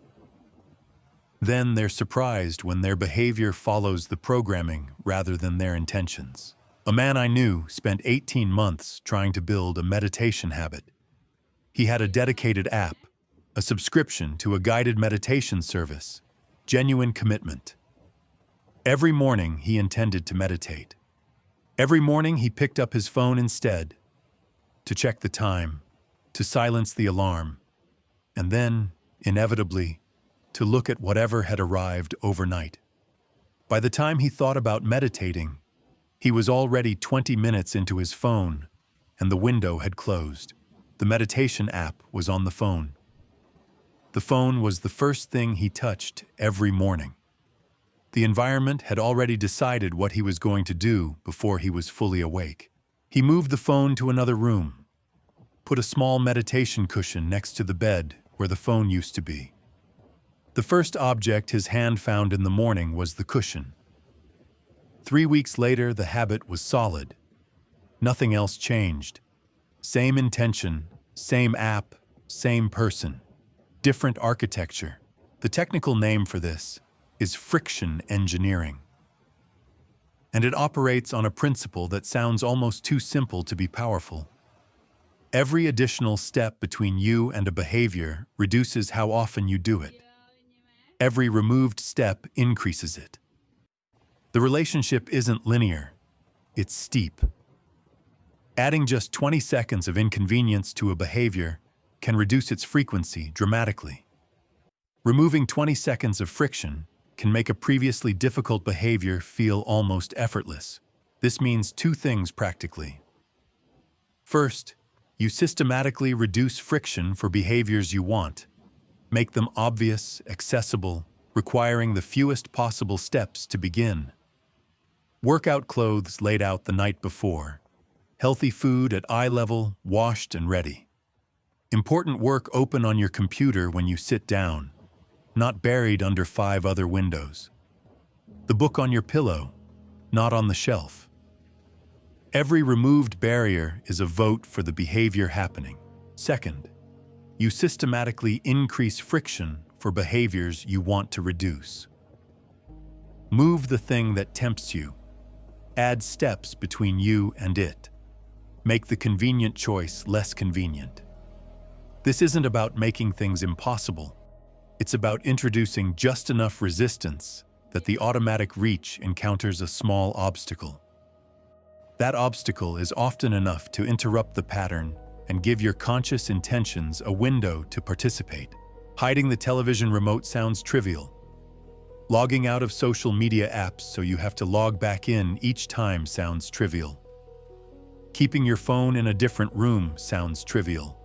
Then they're surprised when their behavior follows the programming rather than their intentions. A man I knew spent 18 months trying to build a meditation habit. He had a dedicated app, a subscription to a guided meditation service, genuine commitment. Every morning he intended to meditate. Every morning he picked up his phone instead, to check the time, to silence the alarm, and then, inevitably, to look at whatever had arrived overnight. By the time he thought about meditating, he was already 20 minutes into his phone, and the window had closed. The meditation app was on the phone. The phone was the first thing he touched every morning. The environment had already decided what he was going to do before he was fully awake. He moved the phone to another room, put a small meditation cushion next to the bed where the phone used to be. The first object his hand found in the morning was the cushion. 3 weeks later, the habit was solid. Nothing else changed. Same intention, same app, same person. Different architecture. The technical name for this is friction engineering. And it operates on a principle that sounds almost too simple to be powerful. Every additional step between you and a behavior reduces how often you do it. Every removed step increases it. The relationship isn't linear, it's steep. Adding just 20 seconds of inconvenience to a behavior can reduce its frequency dramatically. Removing 20 seconds of friction can make a previously difficult behavior feel almost effortless. This means two things practically. First, you systematically reduce friction for behaviors you want. Make them obvious, accessible, requiring the fewest possible steps to begin. Workout clothes laid out the night before. Healthy food at eye level, washed and ready. Important work open on your computer when you sit down, not buried under 5 other windows. The book on your pillow, not on the shelf. Every removed barrier is a vote for the behavior happening. Second, you systematically increase friction for behaviors you want to reduce. Move the thing that tempts you. Add steps between you and it. Make the convenient choice less convenient. This isn't about making things impossible. It's about introducing just enough resistance that the automatic reach encounters a small obstacle. That obstacle is often enough to interrupt the pattern and give your conscious intentions a window to participate. Hiding the television remote sounds trivial. Logging out of social media apps so you have to log back in each time sounds trivial. Keeping your phone in a different room sounds trivial.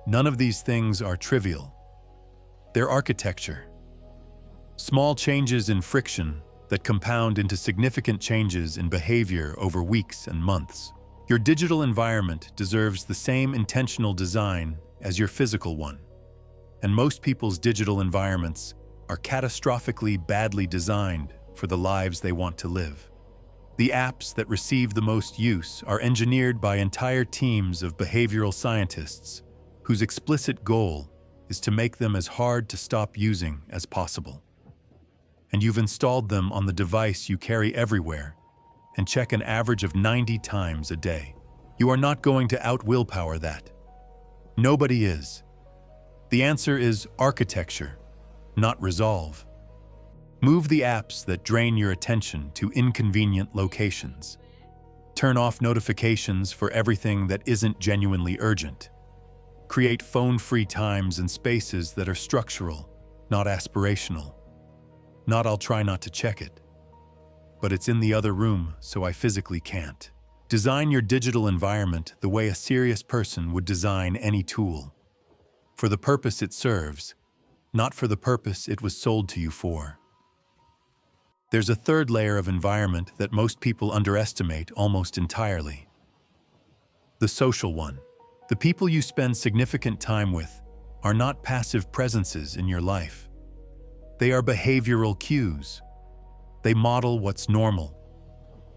None of these things are trivial. They're architecture. Small changes in friction that compound into significant changes in behavior over weeks and months. Your digital environment deserves the same intentional design as your physical one. And most people's digital environments are catastrophically badly designed for the lives they want to live. The apps that receive the most use are engineered by entire teams of behavioral scientists whose explicit goal is to make them as hard to stop using as possible. And you've installed them on the device you carry everywhere and check an average of 90 times a day. You are not going to out-willpower that. Nobody is. The answer is architecture, not resolve. Move the apps that drain your attention to inconvenient locations. Turn off notifications for everything that isn't genuinely urgent. Create phone-free times and spaces that are structural, not aspirational. Not I'll try not to check it, but it's in the other room, so I physically can't. Design your digital environment the way a serious person would design any tool. For the purpose it serves, not for the purpose it was sold to you for. There's a third layer of environment that most people underestimate almost entirely. The social one. The people you spend significant time with are not passive presences in your life. They are behavioral cues. They model what's normal.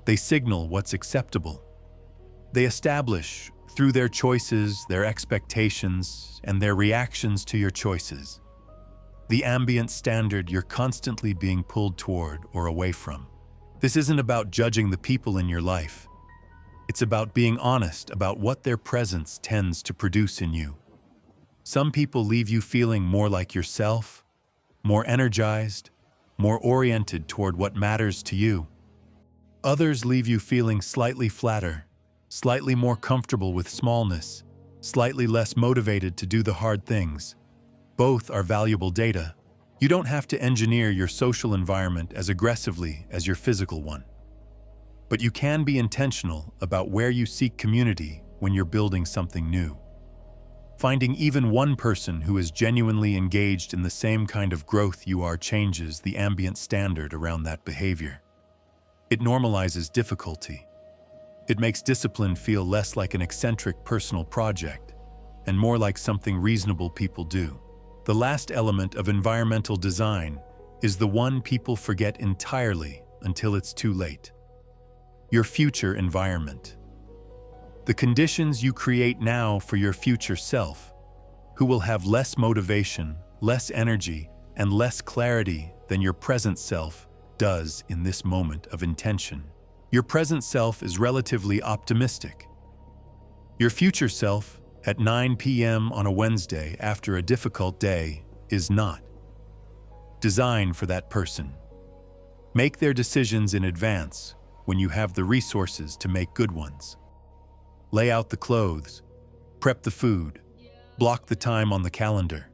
They signal what's acceptable. They establish, through their choices, their expectations, and their reactions to your choices, the ambient standard you're constantly being pulled toward or away from. This isn't about judging the people in your life. It's about being honest about what their presence tends to produce in you. Some people leave you feeling more like yourself, more energized, more oriented toward what matters to you. Others leave you feeling slightly flatter, slightly more comfortable with smallness, slightly less motivated to do the hard things. Both are valuable data. You don't have to engineer your social environment as aggressively as your physical one. But you can be intentional about where you seek community when you're building something new. Finding even one person who is genuinely engaged in the same kind of growth you are changes the ambient standard around that behavior. It normalizes difficulty. It makes discipline feel less like an eccentric personal project and more like something reasonable people do. The last element of environmental design is the one people forget entirely until it's too late. Your future environment. The conditions you create now for your future self, who will have less motivation, less energy, and less clarity than your present self does in this moment of intention. Your present self is relatively optimistic. Your future self, at 9 p.m. on a Wednesday after a difficult day, is not. Design for that person. Make their decisions in advance when you have the resources to make good ones. Lay out the clothes, prep the food, block the time on the calendar.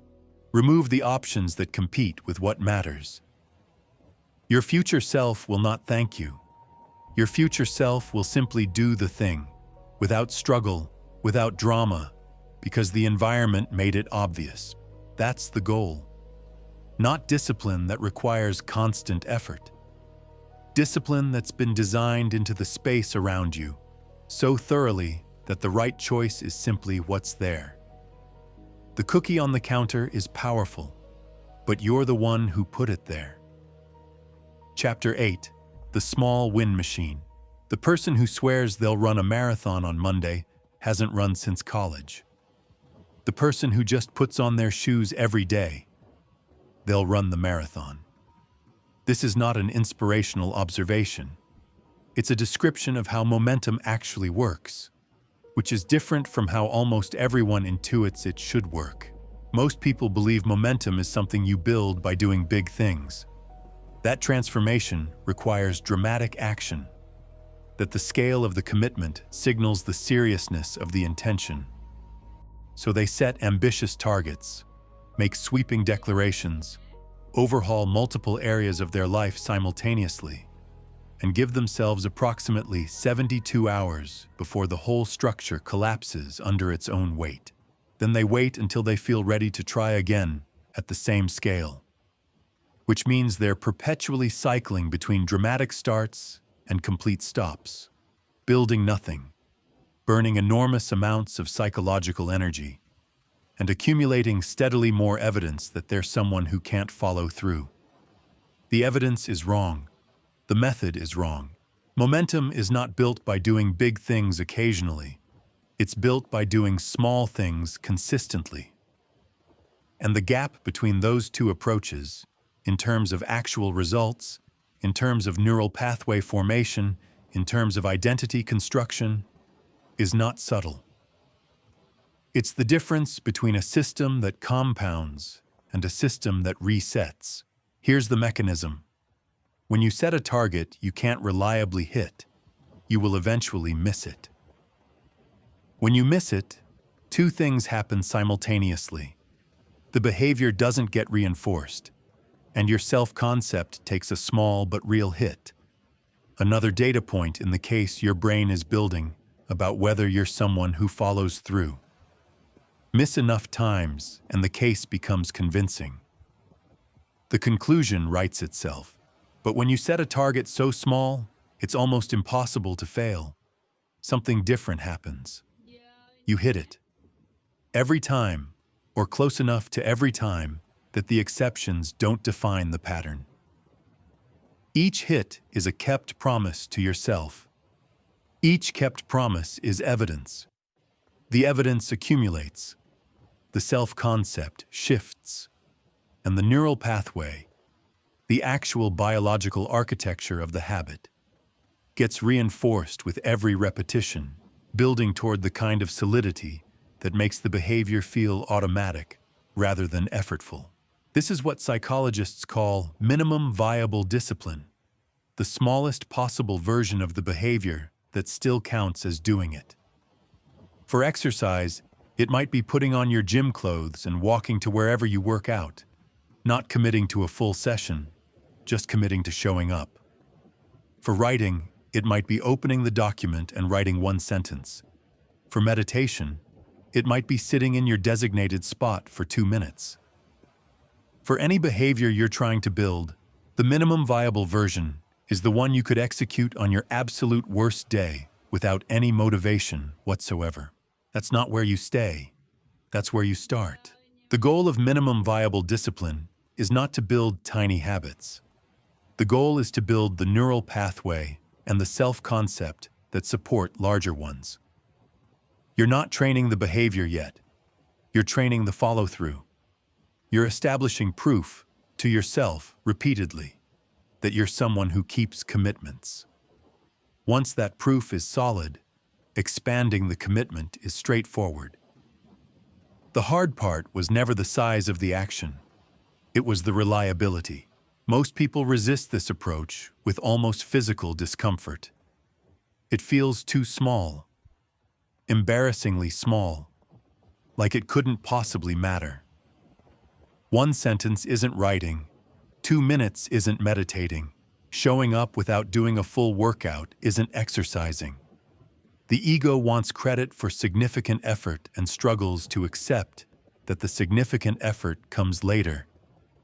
Remove the options that compete with what matters. Your future self will not thank you. Your future self will simply do the thing, without struggle, without drama, because the environment made it obvious. That's the goal. Not discipline that requires constant effort. Discipline that's been designed into the space around you, so thoroughly that the right choice is simply what's there. The cookie on the counter is powerful, but you're the one who put it there. Chapter 8. The Small Win Machine. The person who swears they'll run a marathon on Monday hasn't run since college. The person who just puts on their shoes every day, they'll run the marathon. This is not an inspirational observation. It's a description of how momentum actually works, which is different from how almost everyone intuits it should work. Most people believe momentum is something you build by doing big things. That transformation requires dramatic action, that the scale of the commitment signals the seriousness of the intention. So they set ambitious targets, make sweeping declarations, overhaul multiple areas of their life simultaneously, and give themselves approximately 72 hours before the whole structure collapses under its own weight. Then they wait until they feel ready to try again at the same scale, which means they're perpetually cycling between dramatic starts and complete stops, building nothing, burning enormous amounts of psychological energy, and accumulating steadily more evidence that they're someone who can't follow through. The evidence is wrong. The method is wrong. Momentum is not built by doing big things occasionally. It's built by doing small things consistently. And the gap between those two approaches, in terms of actual results, in terms of neural pathway formation, in terms of identity construction, is not subtle. It's the difference between a system that compounds and a system that resets. Here's the mechanism. When you set a target you can't reliably hit, you will eventually miss it. When you miss it, two things happen simultaneously. The behavior doesn't get reinforced, and your self-concept takes a small but real hit. Another data point in the case your brain is building about whether you're someone who follows through. Miss enough times, and the case becomes convincing. The conclusion writes itself. But when you set a target so small, it's almost impossible to fail. Something different happens. You hit it. Every time, or close enough to every time, that the exceptions don't define the pattern. Each hit is a kept promise to yourself. Each kept promise is evidence. The evidence accumulates. The self-concept shifts. And the neural pathway, the actual biological architecture of the habit, gets reinforced with every repetition, building toward the kind of solidity that makes the behavior feel automatic rather than effortful. This is what psychologists call minimum viable discipline, the smallest possible version of the behavior that still counts as doing it. For exercise, it might be putting on your gym clothes and walking to wherever you work out, not committing to a full session, just committing to showing up. For writing, it might be opening the document and writing one sentence. For meditation, it might be sitting in your designated spot for 2 minutes. For any behavior you're trying to build, the minimum viable version is the one you could execute on your absolute worst day without any motivation whatsoever. That's not where you stay. That's where you start. The goal of minimum viable discipline is not to build tiny habits. The goal is to build the neural pathway and the self-concept that support larger ones. You're not training the behavior yet. You're training the follow-through. You're establishing proof to yourself repeatedly that you're someone who keeps commitments. Once that proof is solid, expanding the commitment is straightforward. The hard part was never the size of the action. It was the reliability. Most people resist this approach with almost physical discomfort. It feels too small, embarrassingly small, like it couldn't possibly matter. 1 sentence isn't writing, 2 minutes isn't meditating, showing up without doing a full workout isn't exercising. The ego wants credit for significant effort and struggles to accept that the significant effort comes later,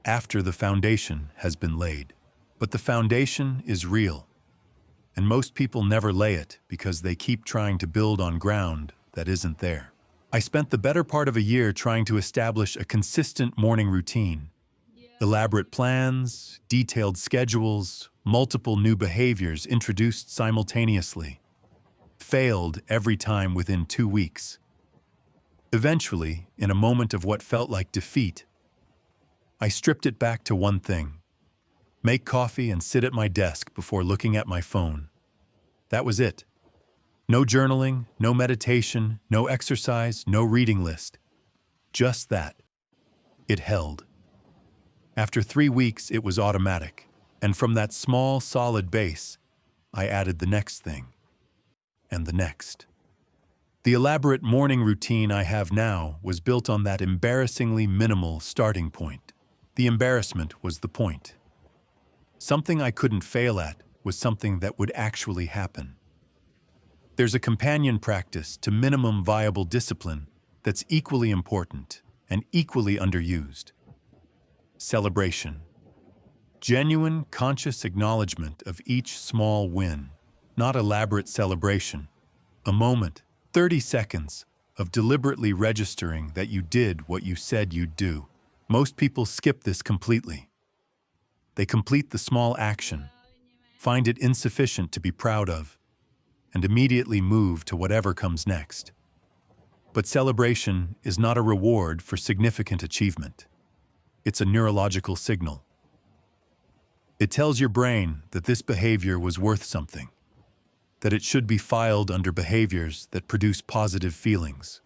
after the foundation has been laid. But the foundation is real. and most people never lay it because they keep trying to build on ground that isn't there. I spent the better part of a year trying to establish a consistent morning routine. Elaborate plans, detailed schedules, multiple new behaviors introduced simultaneously. Failed every time within 2 weeks. Eventually, in a moment of what felt like defeat, I stripped it back to one thing: make coffee and sit at my desk before looking at my phone. That was it. No journaling, no meditation, no exercise, no reading list. Just that. It held. After 3 weeks, it was automatic, and from that small, solid base, I added the next thing, and the next. The elaborate morning routine I have now was built on that embarrassingly minimal starting point. The embarrassment was the point. Something I couldn't fail at was something that would actually happen. There's a companion practice to minimum viable discipline that's equally important and equally underused. Celebration. Genuine, conscious acknowledgement of each small win, not elaborate celebration. A moment, 30 seconds, of deliberately registering that you did what you said you'd do. Most people skip this completely. They complete the small action, find it insufficient to be proud of, and immediately move to whatever comes next. But celebration is not a reward for significant achievement. It's a neurological signal. It tells your brain that this behavior was worth something, that it should be filed under behaviors that produce positive feelings,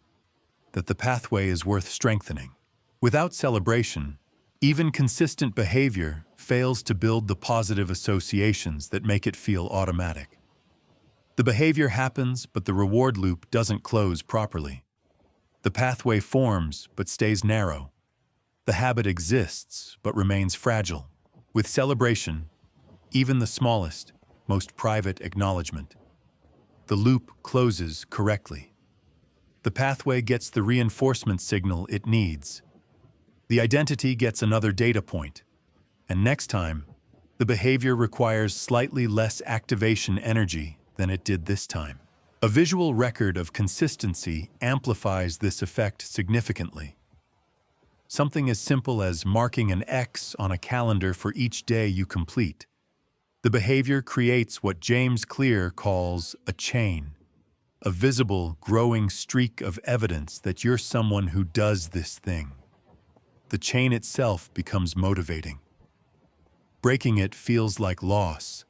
that the pathway is worth strengthening. Without celebration, even consistent behavior fails to build the positive associations that make it feel automatic. The behavior happens, but the reward loop doesn't close properly. The pathway forms, but stays narrow. The habit exists, but remains fragile. With celebration, even the smallest, most private acknowledgement, the loop closes correctly. The pathway gets the reinforcement signal it needs. The identity gets another data point, and next time, the behavior requires slightly less activation energy than it did this time. A visual record of consistency amplifies this effect significantly. Something as simple as marking an X on a calendar for each day you complete. The behavior creates what James Clear calls a chain, a visible, growing streak of evidence that you're someone who does this thing. The chain itself becomes motivating. Breaking it feels like loss.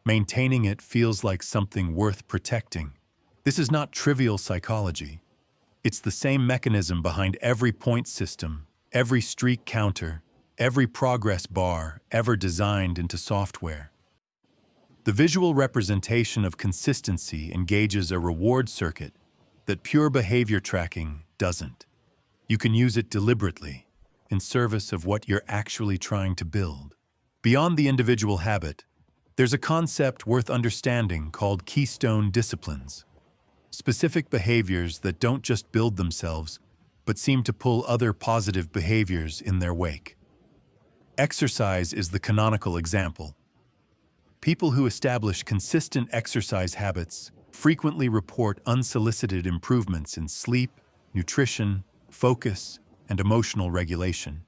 Maintaining it feels like something worth protecting. This is not trivial psychology. It's the same mechanism behind every point system, every streak counter, every progress bar ever designed into software. The visual representation of consistency engages a reward circuit that pure behavior tracking doesn't. You can use it deliberately, in service of what you're actually trying to build. Beyond the individual habit, there's a concept worth understanding called keystone disciplines. Specific behaviors that don't just build themselves, but seem to pull other positive behaviors in their wake. Exercise is the canonical example. People who establish consistent exercise habits frequently report unsolicited improvements in sleep, nutrition, focus, and emotional regulation.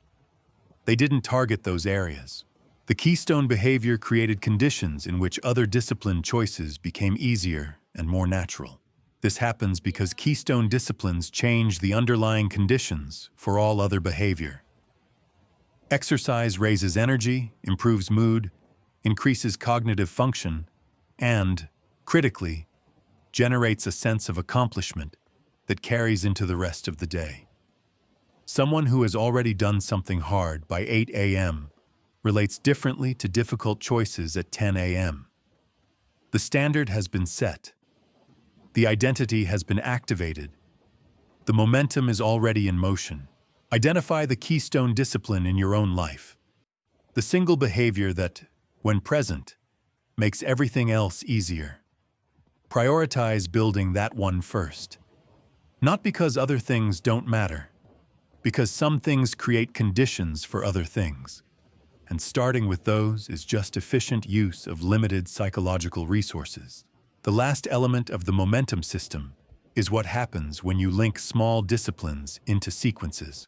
They didn't target those areas. The keystone behavior created conditions in which other discipline choices became easier and more natural. This happens because keystone disciplines change the underlying conditions for all other behavior. Exercise raises energy, improves mood, increases cognitive function, and, critically, generates a sense of accomplishment that carries into the rest of the day. Someone who has already done something hard by 8 a.m. relates differently to difficult choices at 10 a.m. The standard has been set. The identity has been activated. The momentum is already in motion. Identify the keystone discipline in your own life. The single behavior that, when present, makes everything else easier. Prioritize building that one first. Not because other things don't matter, because some things create conditions for other things. and starting with those is just efficient use of limited psychological resources. The last element of the momentum system is what happens when you link small disciplines into sequences.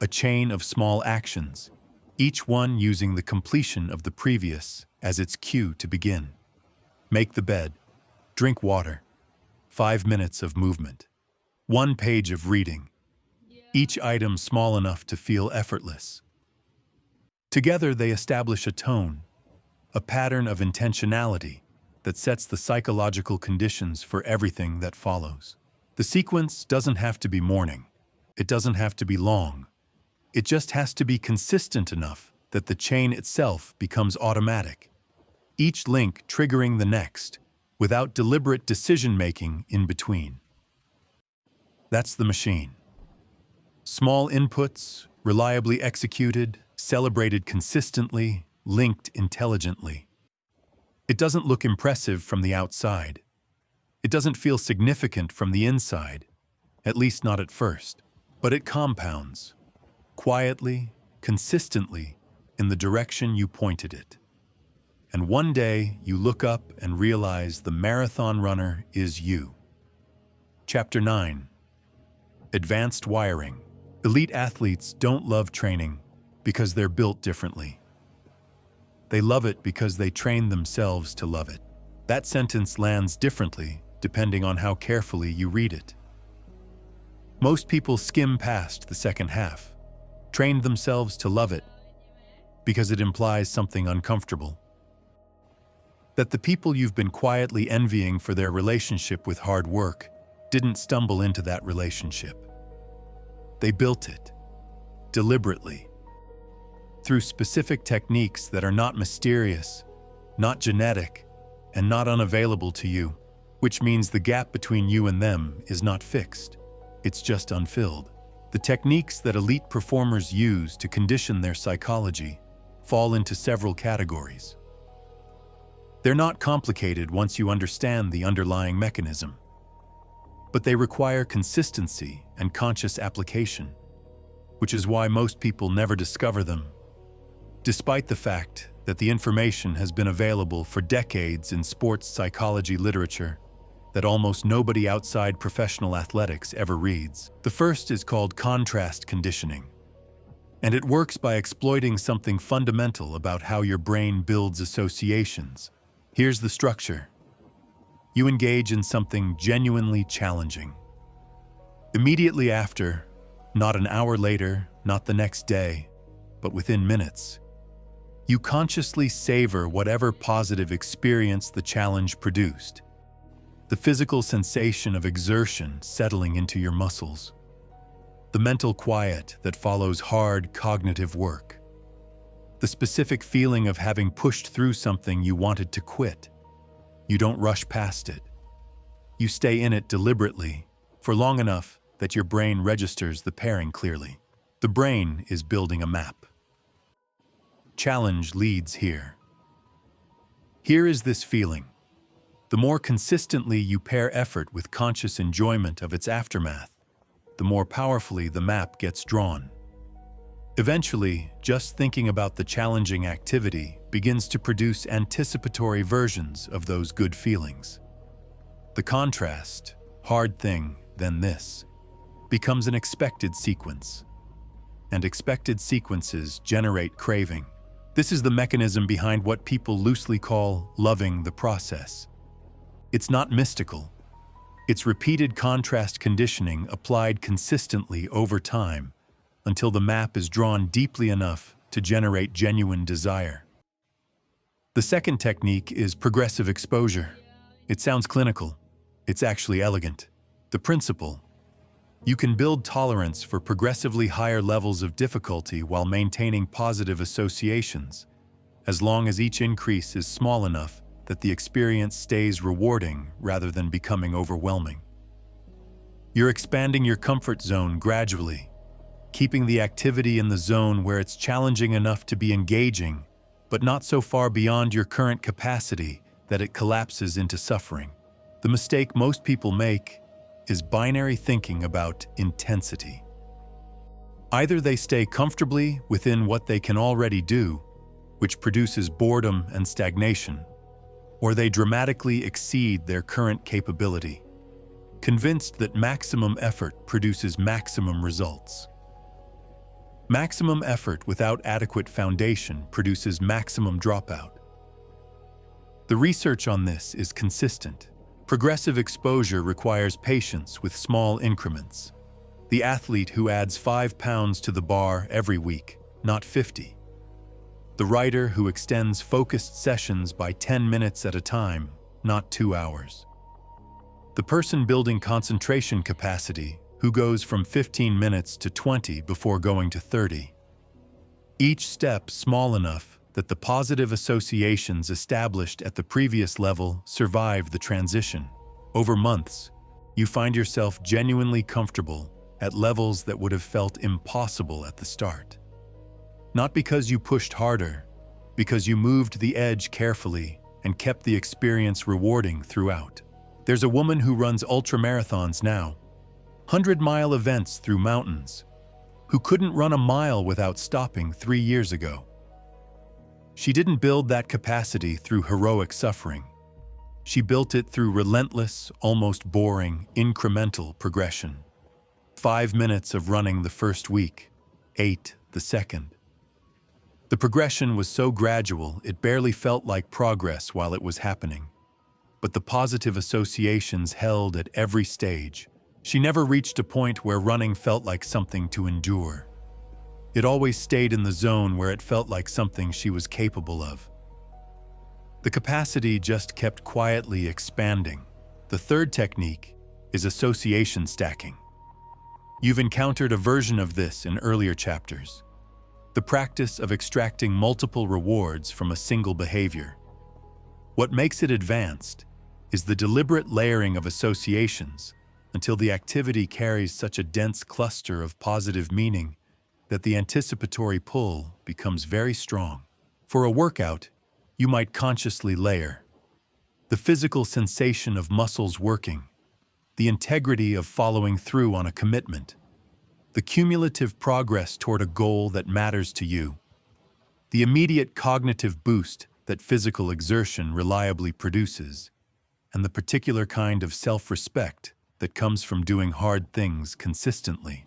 A chain of small actions, each one using the completion of the previous as its cue to begin. Make the bed, drink water, 5 minutes of movement, 1 page of reading, each item small enough to feel effortless. Together they establish a tone, a pattern of intentionality that sets the psychological conditions for everything that follows. The sequence doesn't have to be morning. It doesn't have to be long. It just has to be consistent enough that the chain itself becomes automatic, each link triggering the next, without deliberate decision-making in between. That's the machine. Small inputs, reliably executed, celebrated consistently, linked intelligently. It doesn't look impressive from the outside. It doesn't feel significant from the inside, at least not at first. But it compounds, quietly, consistently, in the direction you pointed it. And one day you look up and realize the marathon runner is you. Chapter 9. Advanced Wiring. Elite athletes don't love training because they're built differently. They love it because they train themselves to love it. That sentence lands differently depending on how carefully you read it. Most people skim past the second half, trained themselves to love it because it implies something uncomfortable. That the people you've been quietly envying for their relationship with hard work didn't stumble into that relationship. They built it, deliberately, through specific techniques that are not mysterious, not genetic, and not unavailable to you, which means the gap between you and them is not fixed. It's just unfilled. The techniques that elite performers use to condition their psychology fall into several categories. They're not complicated once you understand the underlying mechanism, but they require consistency and conscious application, which is why most people never discover them, despite the fact that the information has been available for decades in sports psychology literature that almost nobody outside professional athletics ever reads. The first is called contrast conditioning, and it works by exploiting something fundamental about how your brain builds associations. Here's the structure. You engage in something genuinely challenging. Immediately after, not an hour later, not the next day, but within minutes, you consciously savor whatever positive experience the challenge produced. The physical sensation of exertion settling into your muscles. The mental quiet that follows hard cognitive work. The specific feeling of having pushed through something you wanted to quit. You don't rush past it. You stay in it deliberately for long enough that your brain registers the pairing clearly. The brain is building a map. Challenge leads here. Here is this feeling. The more consistently you pair effort with conscious enjoyment of its aftermath, the more powerfully the map gets drawn. Eventually, just thinking about the challenging activity begins to produce anticipatory versions of those good feelings. The contrast, hard thing, then this, becomes an expected sequence. And expected sequences generate craving. This is the mechanism behind what people loosely call loving the process. It's not mystical. It's repeated contrast conditioning applied consistently over time until the map is drawn deeply enough to generate genuine desire. The second technique is progressive exposure. It sounds clinical. It's actually elegant. The principle: you can build tolerance for progressively higher levels of difficulty while maintaining positive associations, as long as each increase is small enough that the experience stays rewarding rather than becoming overwhelming. You're expanding your comfort zone gradually, keeping the activity in the zone where it's challenging enough to be engaging, but not so far beyond your current capacity that it collapses into suffering. The mistake most people make is binary thinking about intensity. Either they stay comfortably within what they can already do, which produces boredom and stagnation, or they dramatically exceed their current capability, convinced that maximum effort produces maximum results. Maximum effort without adequate foundation produces maximum dropout. The research on this is consistent. Progressive exposure requires patience with small increments. The athlete who adds 5 pounds to the bar every week, not 50. The writer who extends focused sessions by 10 minutes at a time, not 2 hours. The person building concentration capacity who goes from 15 minutes to 20 before going to 30. Each step small enough that the positive associations established at the previous level survive the transition. Over months, you find yourself genuinely comfortable at levels that would have felt impossible at the start. Not because you pushed harder, because you moved the edge carefully and kept the experience rewarding throughout. There's a woman who runs ultramarathons now, 100-mile events through mountains, who couldn't run a mile without stopping 3 years ago. She didn't build that capacity through heroic suffering. She built it through relentless, almost boring, incremental progression. 5 minutes of running the first week, 8 the second. The progression was so gradual it barely felt like progress while it was happening. But the positive associations held at every stage. She never reached a point where running felt like something to endure. It always stayed in the zone where it felt like something she was capable of. The capacity just kept quietly expanding. The third technique is association stacking. You've encountered a version of this in earlier chapters. The practice of extracting multiple rewards from a single behavior. What makes it advanced is the deliberate layering of associations until the activity carries such a dense cluster of positive meaning that the anticipatory pull becomes very strong. For a workout, you might consciously layer the physical sensation of muscles working, the integrity of following through on a commitment, the cumulative progress toward a goal that matters to you, the immediate cognitive boost that physical exertion reliably produces, and the particular kind of self-respect that comes from doing hard things consistently.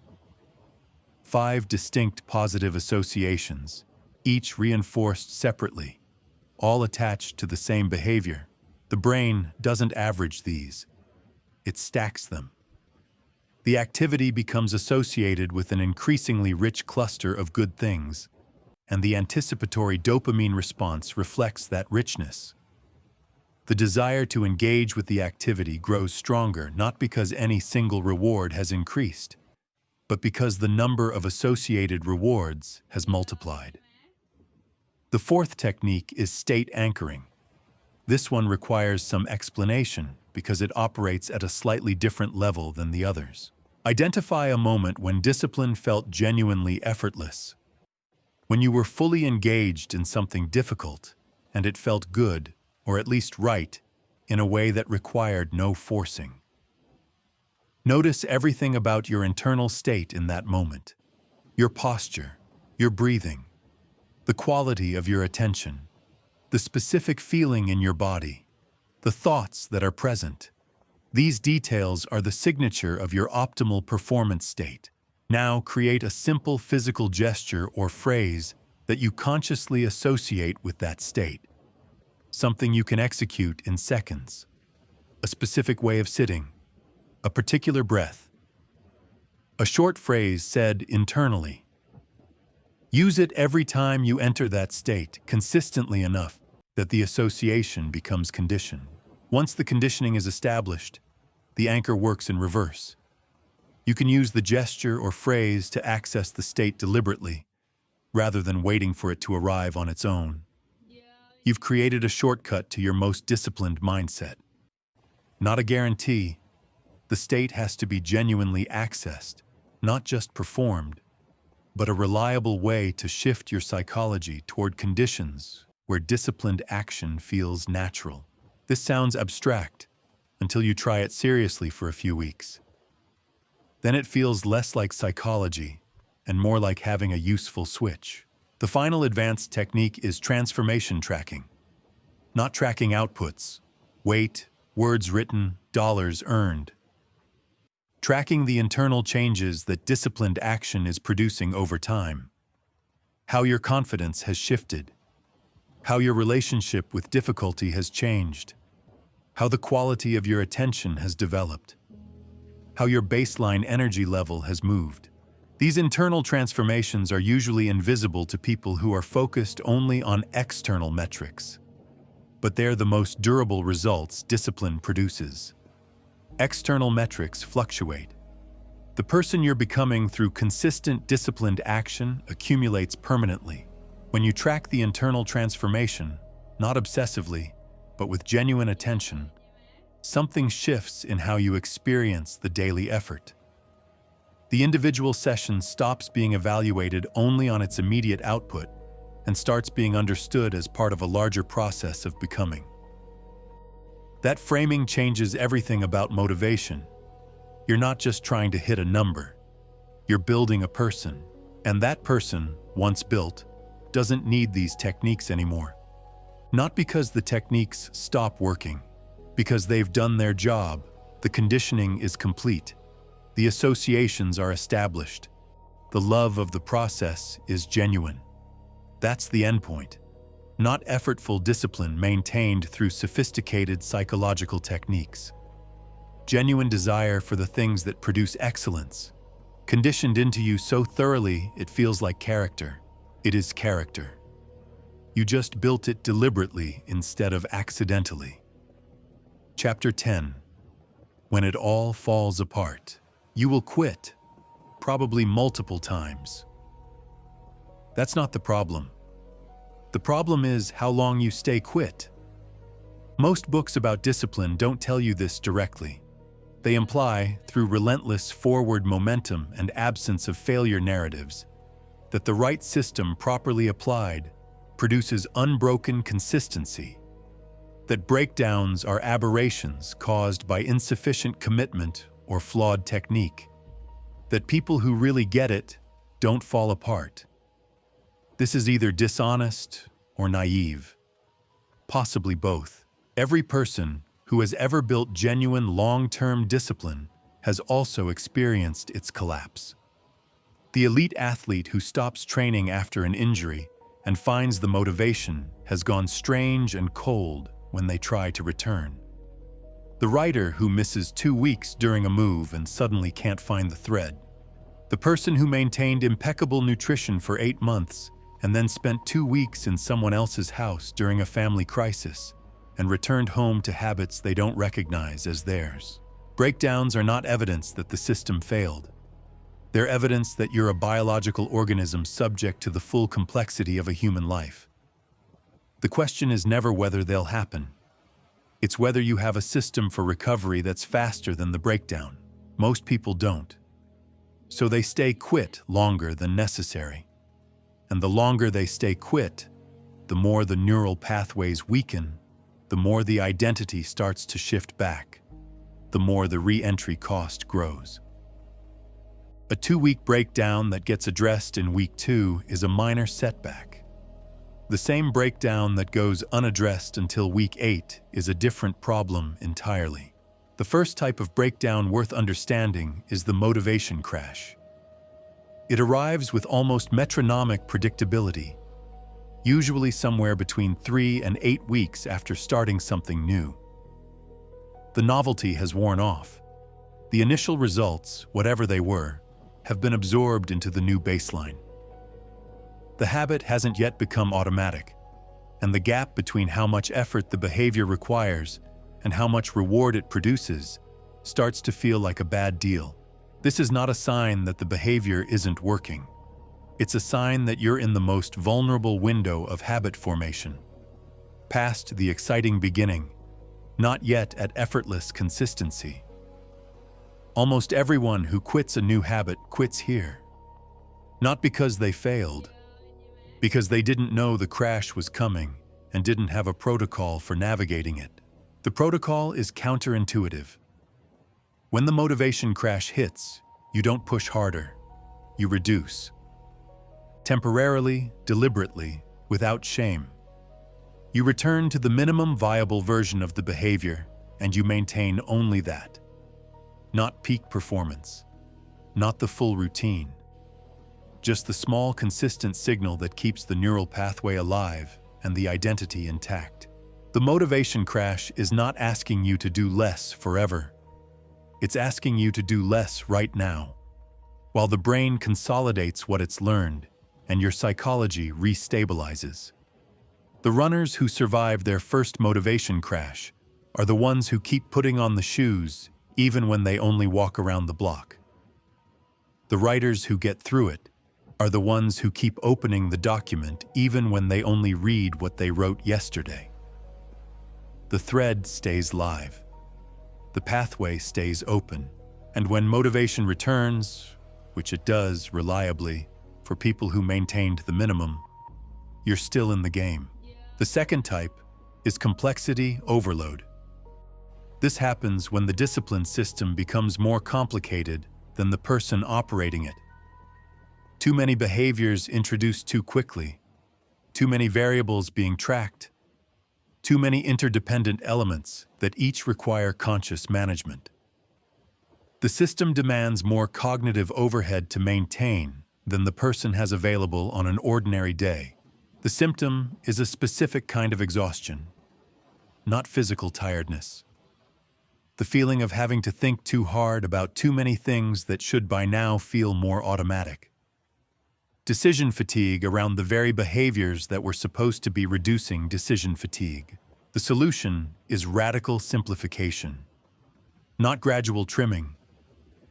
5 distinct positive associations, each reinforced separately, all attached to the same behavior. The brain doesn't average these. It stacks them. The activity becomes associated with an increasingly rich cluster of good things, and the anticipatory dopamine response reflects that richness. The desire to engage with the activity grows stronger not because any single reward has increased, but because the number of associated rewards has multiplied. The fourth technique is state anchoring. This one requires some explanation because it operates at a slightly different level than the others. Identify a moment when discipline felt genuinely effortless, when you were fully engaged in something difficult and it felt good, or at least right, in a way that required no forcing. Notice everything about your internal state in that moment. Your posture, your breathing, the quality of your attention, the specific feeling in your body, the thoughts that are present. These details are the signature of your optimal performance state. Now create a simple physical gesture or phrase that you consciously associate with that state. Something you can execute in seconds. A specific way of sitting. A particular breath. A short phrase said internally. Use it every time you enter that state consistently enough that the association becomes conditioned. Once the conditioning is established, the anchor works in reverse. You can use the gesture or phrase to access the state deliberately, rather than waiting for it to arrive on its own. You've created a shortcut to your most disciplined mindset. Not a guarantee. The state has to be genuinely accessed, not just performed, but a reliable way to shift your psychology toward conditions where disciplined action feels natural. This sounds abstract until you try it seriously for a few weeks. Then it feels less like psychology and more like having a useful switch. The final advanced technique is transformation tracking. Not tracking outputs, weight, words written, dollars earned. Tracking the internal changes that disciplined action is producing over time. How your confidence has shifted. How your relationship with difficulty has changed. How the quality of your attention has developed. How your baseline energy level has moved. These internal transformations are usually invisible to people who are focused only on external metrics. But they're the most durable results discipline produces. External metrics fluctuate. The person you're becoming through consistent disciplined action accumulates permanently. When you track the internal transformation, not obsessively, but with genuine attention, something shifts in how you experience the daily effort. The individual session stops being evaluated only on its immediate output and starts being understood as part of a larger process of becoming. That framing changes everything about motivation. You're not just trying to hit a number. You're building a person, and that person, once built, doesn't need these techniques anymore. Not because the techniques stop working, because they've done their job. The conditioning is complete. The associations are established. The love of the process is genuine. That's the endpoint. Not effortful discipline maintained through sophisticated psychological techniques. Genuine desire for the things that produce excellence, conditioned into you so thoroughly it feels like character. It is character. You just built it deliberately instead of accidentally. Chapter 10. When it all falls apart, you will quit, probably multiple times. That's not the problem. The problem is how long you stay quit. Most books about discipline don't tell you this directly. They imply, through relentless forward momentum and absence of failure narratives, that the right system properly applied produces unbroken consistency, that breakdowns are aberrations caused by insufficient commitment or flawed technique, that people who really get it don't fall apart. This is either dishonest or naive, possibly both. Every person who has ever built genuine long-term discipline has also experienced its collapse. The elite athlete who stops training after an injury and finds the motivation has gone strange and cold when they try to return. The writer who misses 2 weeks during a move and suddenly can't find the thread. The person who maintained impeccable nutrition for 8 months and then spent 2 weeks in someone else's house during a family crisis and returned home to habits they don't recognize as theirs. Breakdowns are not evidence that the system failed. They're evidence that you're a biological organism subject to the full complexity of a human life. The question is never whether they'll happen. It's whether you have a system for recovery that's faster than the breakdown. Most people don't. So they stay quit longer than necessary. And the longer they stay quit, the more the neural pathways weaken, the more the identity starts to shift back, the more the re-entry cost grows. A 2-week breakdown that gets addressed in week 2 is a minor setback. The same breakdown that goes unaddressed until week 8 is a different problem entirely. The first type of breakdown worth understanding is the motivation crash. It arrives with almost metronomic predictability, usually somewhere between 3 and 8 weeks after starting something new. The novelty has worn off. The initial results, whatever they were, have been absorbed into the new baseline. The habit hasn't yet become automatic, and the gap between how much effort the behavior requires and how much reward it produces starts to feel like a bad deal. This is not a sign that the behavior isn't working. It's a sign that you're in the most vulnerable window of habit formation, past the exciting beginning, not yet at effortless consistency. Almost everyone who quits a new habit quits here. Not because they failed, because they didn't know the crash was coming and didn't have a protocol for navigating it. The protocol is counterintuitive. When the motivation crash hits, you don't push harder, you reduce. temporarily, deliberately, without shame. You return to the minimum viable version of the behavior, and you maintain only that. Not peak performance, not the full routine, just the small, consistent signal that keeps the neural pathway alive and the identity intact. The motivation crash is not asking you to do less forever. It's asking you to do less right now, while the brain consolidates what it's learned and your psychology restabilizes. The runners who survive their first motivation crash are the ones who keep putting on the shoes even when they only walk around the block. The writers who get through it are the ones who keep opening the document even when they only read what they wrote yesterday. The thread stays live. The pathway stays open. And when motivation returns, which it does reliably for people who maintained the minimum, you're still in the game. The second type is complexity overload. This happens when the discipline system becomes more complicated than the person operating it. Too many behaviors introduced too quickly, too many variables being tracked, too many interdependent elements that each require conscious management. The system demands more cognitive overhead to maintain than the person has available on an ordinary day. The symptom is a specific kind of exhaustion, not physical tiredness. The feeling of having to think too hard about too many things that should by now feel more automatic. Decision fatigue around the very behaviors that were supposed to be reducing decision fatigue. The solution is radical simplification, not gradual trimming.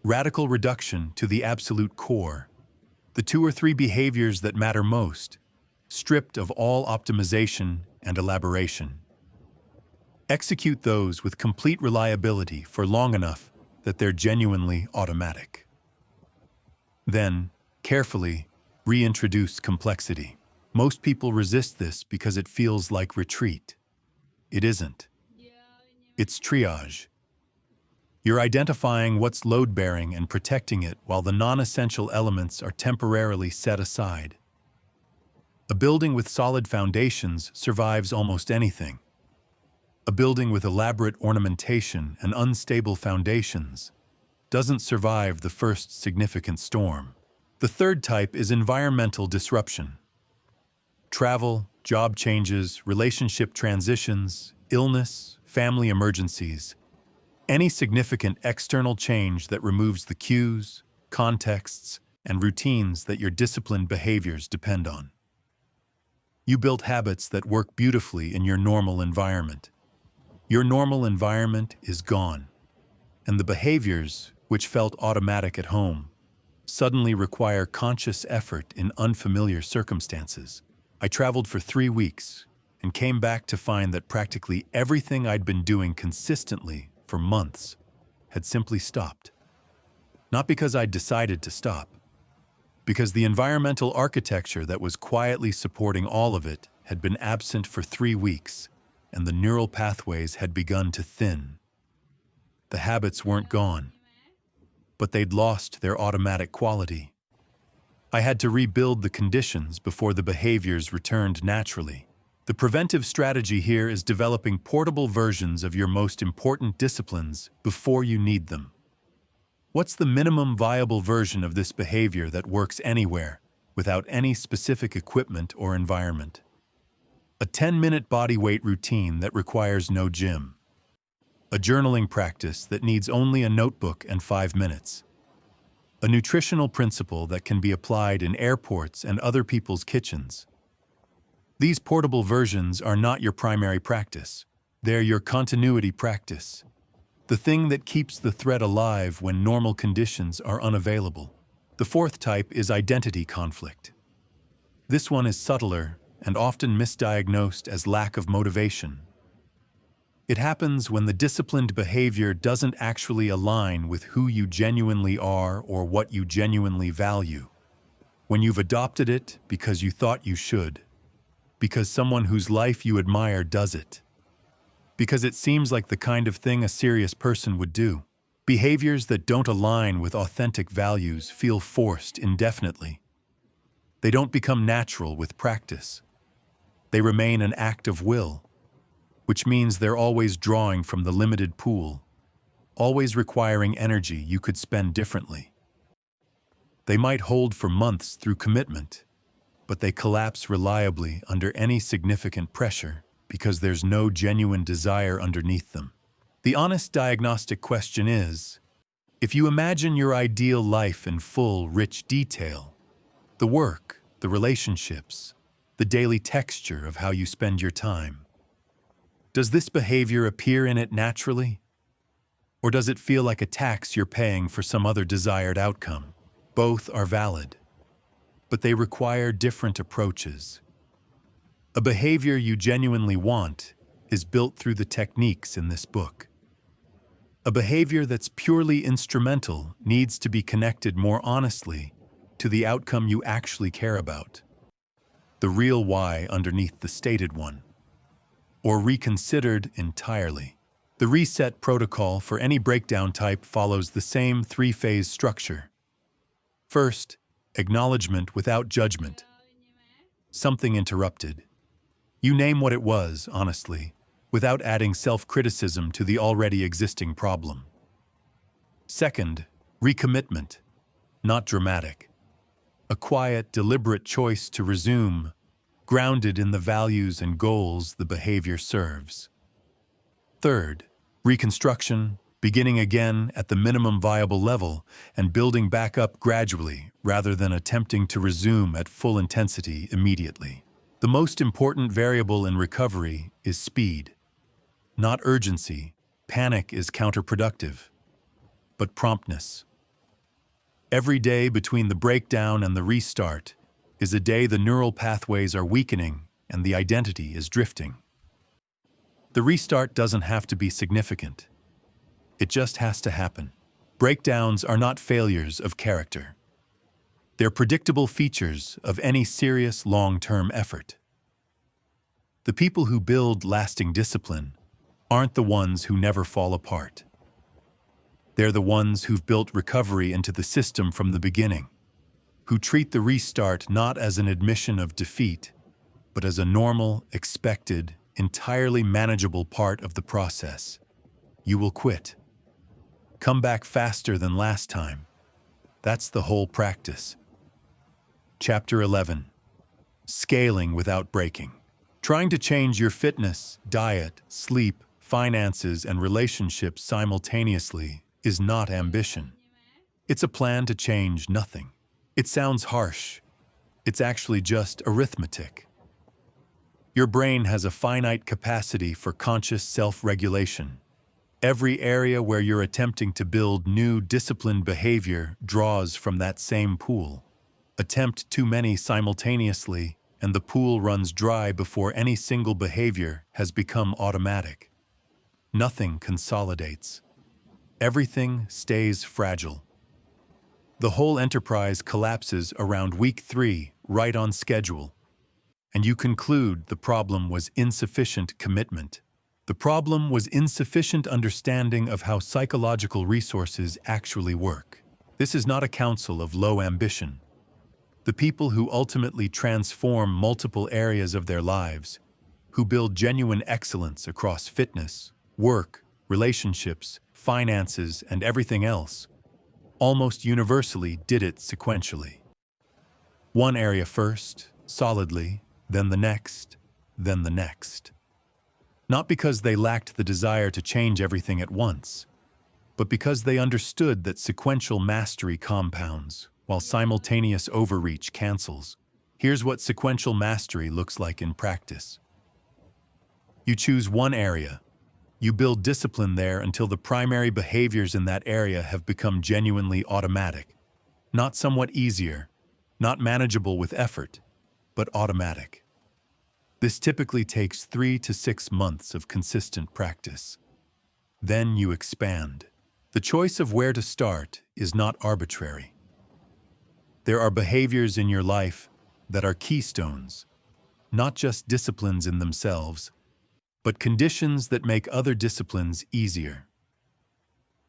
Radical reduction to the absolute core, the 2 or 3 behaviors that matter most, stripped of all optimization and elaboration. Execute those with complete reliability for long enough that they're genuinely automatic. Then, carefully, reintroduce complexity. Most people resist this because it feels like retreat. It isn't. It's triage. You're identifying what's load-bearing and protecting it while the non-essential elements are temporarily set aside. A building with solid foundations survives almost anything. A building with elaborate ornamentation and unstable foundations doesn't survive the first significant storm. The third type is environmental disruption. Travel, job changes, relationship transitions, illness, family emergencies. Any significant external change that removes the cues, contexts, and routines that your disciplined behaviors depend on. You built habits that work beautifully in your normal environment. Your normal environment is gone, and the behaviors, which felt automatic at home, suddenly require conscious effort in unfamiliar circumstances. I traveled for 3 weeks and came back to find that practically everything I'd been doing consistently for months had simply stopped. Not because I'd decided to stop, because the environmental architecture that was quietly supporting all of it had been absent for 3 weeks, and the neural pathways had begun to thin. The habits weren't gone, but they'd lost their automatic quality. I had to rebuild the conditions before the behaviors returned naturally. The preventive strategy here is developing portable versions of your most important disciplines before you need them. What's the minimum viable version of this behavior that works anywhere, without any specific equipment or environment? A 10-minute body weight routine that requires no gym. A journaling practice that needs only a notebook and 5 minutes. A nutritional principle that can be applied in airports and other people's kitchens. These portable versions are not your primary practice. They're your continuity practice. The thing that keeps the thread alive when normal conditions are unavailable. The fourth type is identity conflict. This one is subtler and often misdiagnosed as lack of motivation. It happens when the disciplined behavior doesn't actually align with who you genuinely are or what you genuinely value. When you've adopted it because you thought you should, because someone whose life you admire does it, because it seems like the kind of thing a serious person would do. Behaviors that don't align with authentic values feel forced indefinitely. They don't become natural with practice. They remain an act of will, which means they're always drawing from the limited pool, always requiring energy you could spend differently. They might hold for months through commitment, but they collapse reliably under any significant pressure because there's no genuine desire underneath them. The honest diagnostic question is, if you imagine your ideal life in full, rich detail, the work, the relationships, the daily texture of how you spend your time, does this behavior appear in it naturally? Or does it feel like a tax you're paying for some other desired outcome? Both are valid, but they require different approaches. A behavior you genuinely want is built through the techniques in this book. A behavior that's purely instrumental needs to be connected more honestly to the outcome you actually care about, the real why underneath the stated one, or reconsidered entirely. The reset protocol for any breakdown type follows the same three-phase structure. First, acknowledgement without judgment. Something interrupted. You name what it was, honestly, without adding self-criticism to the already existing problem. Second, recommitment. Not dramatic. A quiet, deliberate choice to resume, grounded in the values and goals the behavior serves. Third, reconstruction, beginning again at the minimum viable level and building back up gradually rather than attempting to resume at full intensity immediately. The most important variable in recovery is speed, not urgency. Panic is counterproductive, but promptness. Every day between the breakdown and the restart is a day the neural pathways are weakening and the identity is drifting. The restart doesn't have to be significant. It just has to happen. Breakdowns are not failures of character. They're predictable features of any serious long-term effort. The people who build lasting discipline aren't the ones who never fall apart. They're the ones who've built recovery into the system from the beginning, who treat the restart not as an admission of defeat, but as a normal, expected, entirely manageable part of the process. You will quit. Come back faster than last time. That's the whole practice. Chapter 11. Scaling without breaking. Trying to change your fitness, diet, sleep, finances, and relationships simultaneously is not ambition. It's a plan to change nothing. It sounds harsh. It's actually just arithmetic. Your brain has a finite capacity for conscious self-regulation. Every area where you're attempting to build new disciplined behavior draws from that same pool. Attempt too many simultaneously, and the pool runs dry before any single behavior has become automatic. Nothing consolidates. Everything stays fragile. The whole enterprise collapses around week 3, right on schedule. And you conclude the problem was insufficient commitment. The problem was insufficient understanding of how psychological resources actually work. This is not a counsel of low ambition. The people who ultimately transform multiple areas of their lives, who build genuine excellence across fitness, work, relationships, finances, and everything else, almost universally did it sequentially. One area first, solidly, then the next, then the next. Not because they lacked the desire to change everything at once, but because they understood that sequential mastery compounds, while simultaneous overreach cancels. Here's what sequential mastery looks like in practice. You choose one area. You build discipline there until the primary behaviors in that area have become genuinely automatic. Not somewhat easier, not manageable with effort, but automatic. This typically takes 3 to 6 months of consistent practice. Then you expand. The choice of where to start is not arbitrary. There are behaviors in your life that are keystones, not just disciplines in themselves, but conditions that make other disciplines easier.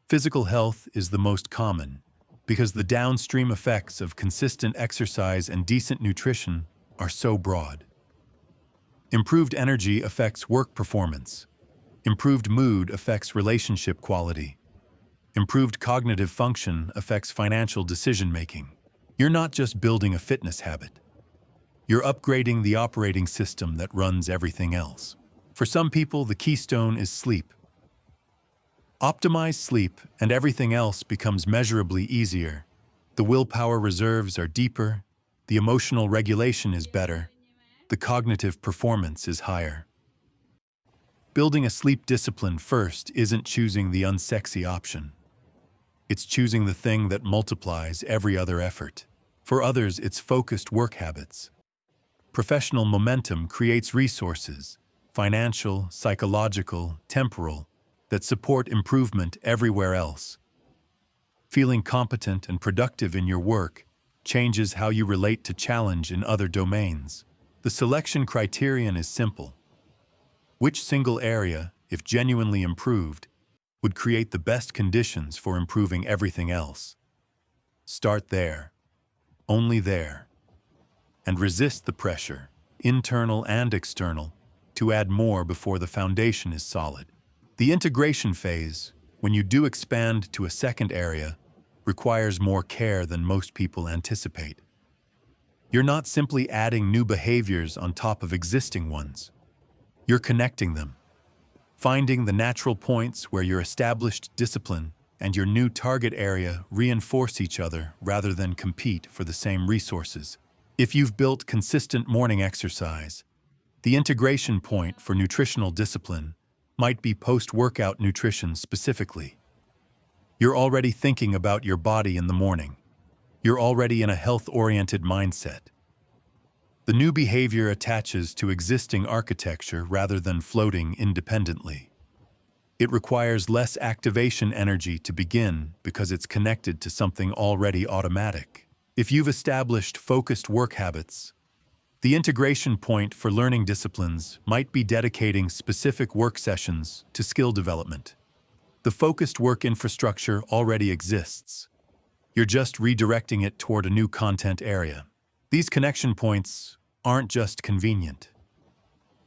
Physical health is the most common, because the downstream effects of consistent exercise and decent nutrition are so broad. Improved energy affects work performance. Improved mood affects relationship quality. Improved cognitive function affects financial decision-making. You're not just building a fitness habit. You're upgrading the operating system that runs everything else. For some people, the keystone is sleep. Optimize sleep, and everything else becomes measurably easier. The willpower reserves are deeper, the emotional regulation is better, the cognitive performance is higher. Building a sleep discipline first isn't choosing the unsexy option. It's choosing the thing that multiplies every other effort. For others, it's focused work habits. Professional momentum creates resources, financial, psychological, temporal, that support improvement everywhere else. Feeling competent and productive in your work changes how you relate to challenge in other domains. The selection criterion is simple. Which single area, if genuinely improved, would create the best conditions for improving everything else? Start there, only there, and resist the pressure, internal and external, to add more before the foundation is solid. The integration phase, when you do expand to a second area, requires more care than most people anticipate. You're not simply adding new behaviors on top of existing ones. You're connecting them, finding the natural points where your established discipline and your new target area reinforce each other rather than compete for the same resources. If you've built consistent morning exercise, the integration point for nutritional discipline might be post-workout nutrition specifically. You're already thinking about your body in the morning. You're already in a health-oriented mindset. The new behavior attaches to existing architecture rather than floating independently. It requires less activation energy to begin because it's connected to something already automatic. If you've established focused work habits, the integration point for learning disciplines might be dedicating specific work sessions to skill development. The focused work infrastructure already exists. You're just redirecting it toward a new content area. These connection points aren't just convenient.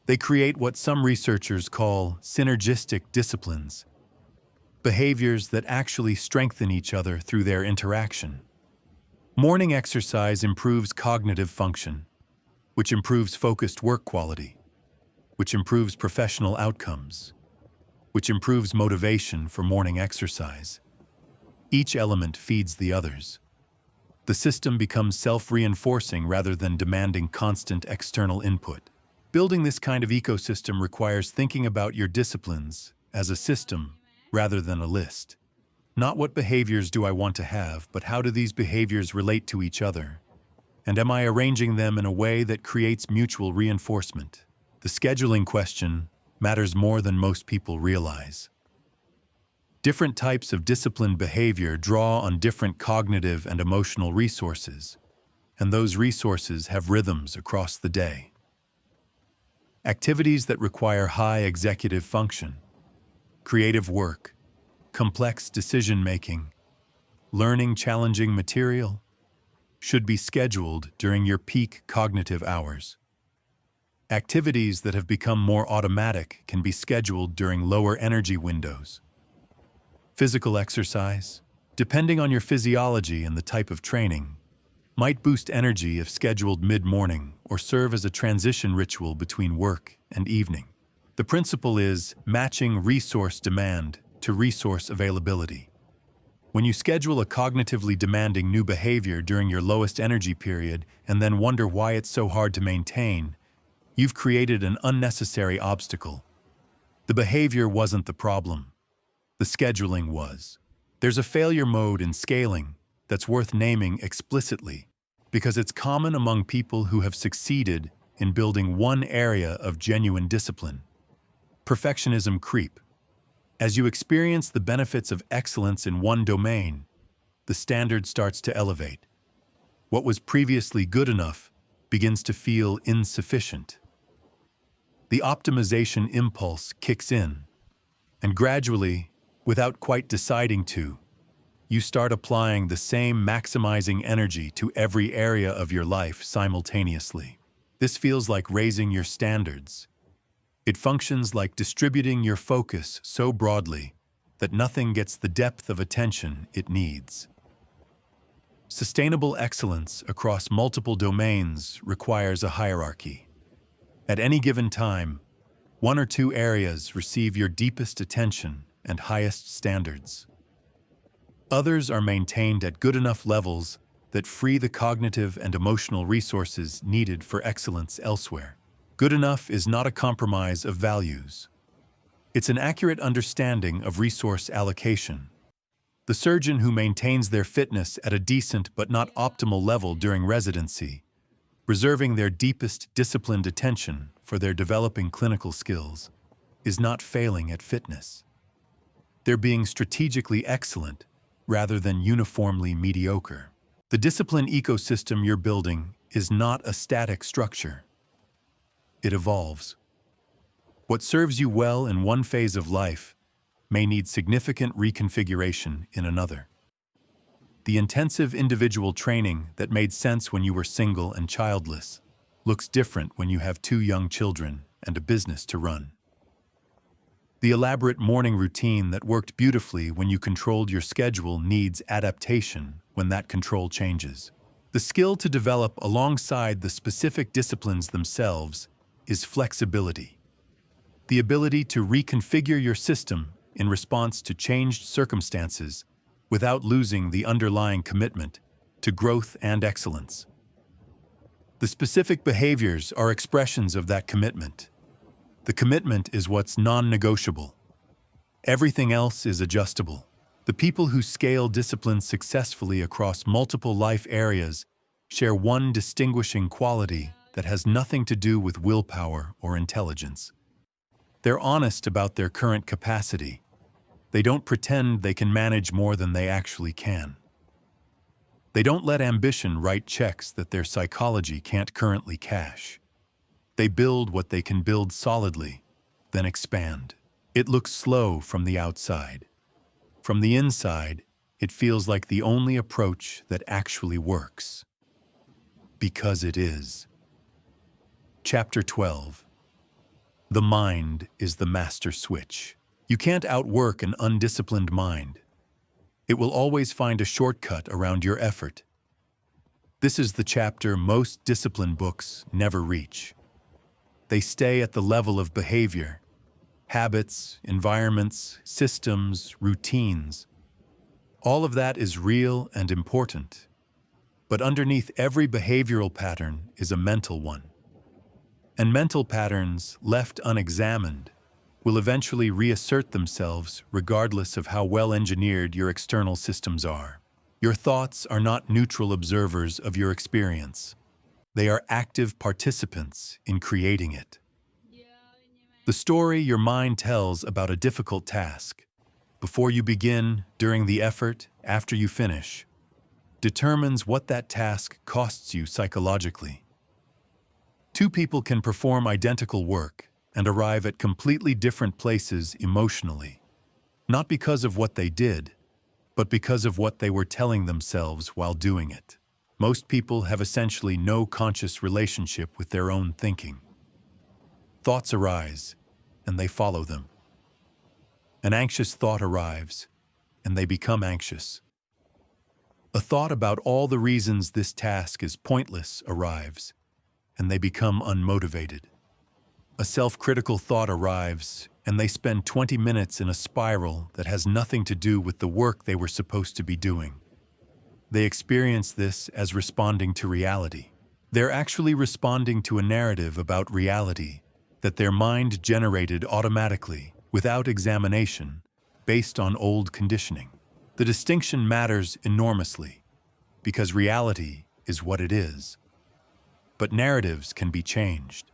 They create what some researchers call synergistic disciplines, behaviors that actually strengthen each other through their interaction. Morning exercise improves cognitive function, which improves focused work quality, which improves professional outcomes, which improves motivation for morning exercise. Each element feeds the others. The system becomes self-reinforcing rather than demanding constant external input. Building this kind of ecosystem requires thinking about your disciplines as a system rather than a list. Not what behaviors do I want to have, but how do these behaviors relate to each other? And am I arranging them in a way that creates mutual reinforcement? The scheduling question matters more than most people realize. Different types of disciplined behavior draw on different cognitive and emotional resources, and those resources have rhythms across the day. Activities that require high executive function, creative work, complex decision-making, learning challenging material, should be scheduled during your peak cognitive hours. Activities that have become more automatic can be scheduled during lower energy windows. Physical exercise, depending on your physiology and the type of training, might boost energy if scheduled mid-morning or serve as a transition ritual between work and evening. The principle is matching resource demand to resource availability. When you schedule a cognitively demanding new behavior during your lowest energy period and then wonder why it's so hard to maintain, you've created an unnecessary obstacle. The behavior wasn't the problem. The scheduling was. There's a failure mode in scaling that's worth naming explicitly because it's common among people who have succeeded in building one area of genuine discipline. Perfectionism creep. As you experience the benefits of excellence in one domain, the standard starts to elevate. What was previously good enough begins to feel insufficient. The optimization impulse kicks in, and gradually, without quite deciding to, you start applying the same maximizing energy to every area of your life simultaneously. This feels like raising your standards. It functions like distributing your focus so broadly that nothing gets the depth of attention it needs. Sustainable excellence across multiple domains requires a hierarchy. At any given time, one or two areas receive your deepest attention and highest standards. Others are maintained at good enough levels that free the cognitive and emotional resources needed for excellence elsewhere. Good enough is not a compromise of values. It's an accurate understanding of resource allocation. The surgeon who maintains their fitness at a decent but not optimal level during residency, reserving their deepest disciplined attention for their developing clinical skills, is not failing at fitness. They're being strategically excellent rather than uniformly mediocre. The discipline ecosystem you're building is not a static structure. It evolves. What serves you well in one phase of life may need significant reconfiguration in another. The intensive individual training that made sense when you were single and childless looks different when you have 2 young children and a business to run. The elaborate morning routine that worked beautifully when you controlled your schedule needs adaptation when that control changes. The skill to develop alongside the specific disciplines themselves is flexibility. The ability to reconfigure your system in response to changed circumstances without losing the underlying commitment to growth and excellence. The specific behaviors are expressions of that commitment. The commitment is what's non-negotiable. Everything else is adjustable. The people who scale disciplines successfully across multiple life areas share one distinguishing quality that has nothing to do with willpower or intelligence. They're honest about their current capacity. They don't pretend they can manage more than they actually can. They don't let ambition write checks that their psychology can't currently cash. They build what they can build solidly, then expand. It looks slow from the outside. From the inside, it feels like the only approach that actually works. Because it is. Chapter 12. The mind is the master switch. You can't outwork an undisciplined mind. It will always find a shortcut around your effort. This is the chapter most disciplined books never reach. They stay at the level of behavior, habits, environments, systems, routines. All of that is real and important. But underneath every behavioral pattern is a mental one. And mental patterns, left unexamined, will eventually reassert themselves regardless of how well engineered your external systems are. Your thoughts are not neutral observers of your experience. They are active participants in creating it. The story your mind tells about a difficult task, before you begin, during the effort, after you finish, determines what that task costs you psychologically. 2 people can perform identical work and arrive at completely different places emotionally, not because of what they did, but because of what they were telling themselves while doing it. Most people have essentially no conscious relationship with their own thinking. Thoughts arise, and they follow them. An anxious thought arrives, and they become anxious. A thought about all the reasons this task is pointless arrives, and they become unmotivated. A self-critical thought arrives, and they spend 20 minutes in a spiral that has nothing to do with the work they were supposed to be doing. They experience this as responding to reality. They're actually responding to a narrative about reality that their mind generated automatically, without examination, based on old conditioning. The distinction matters enormously, because reality is what it is. But narratives can be changed.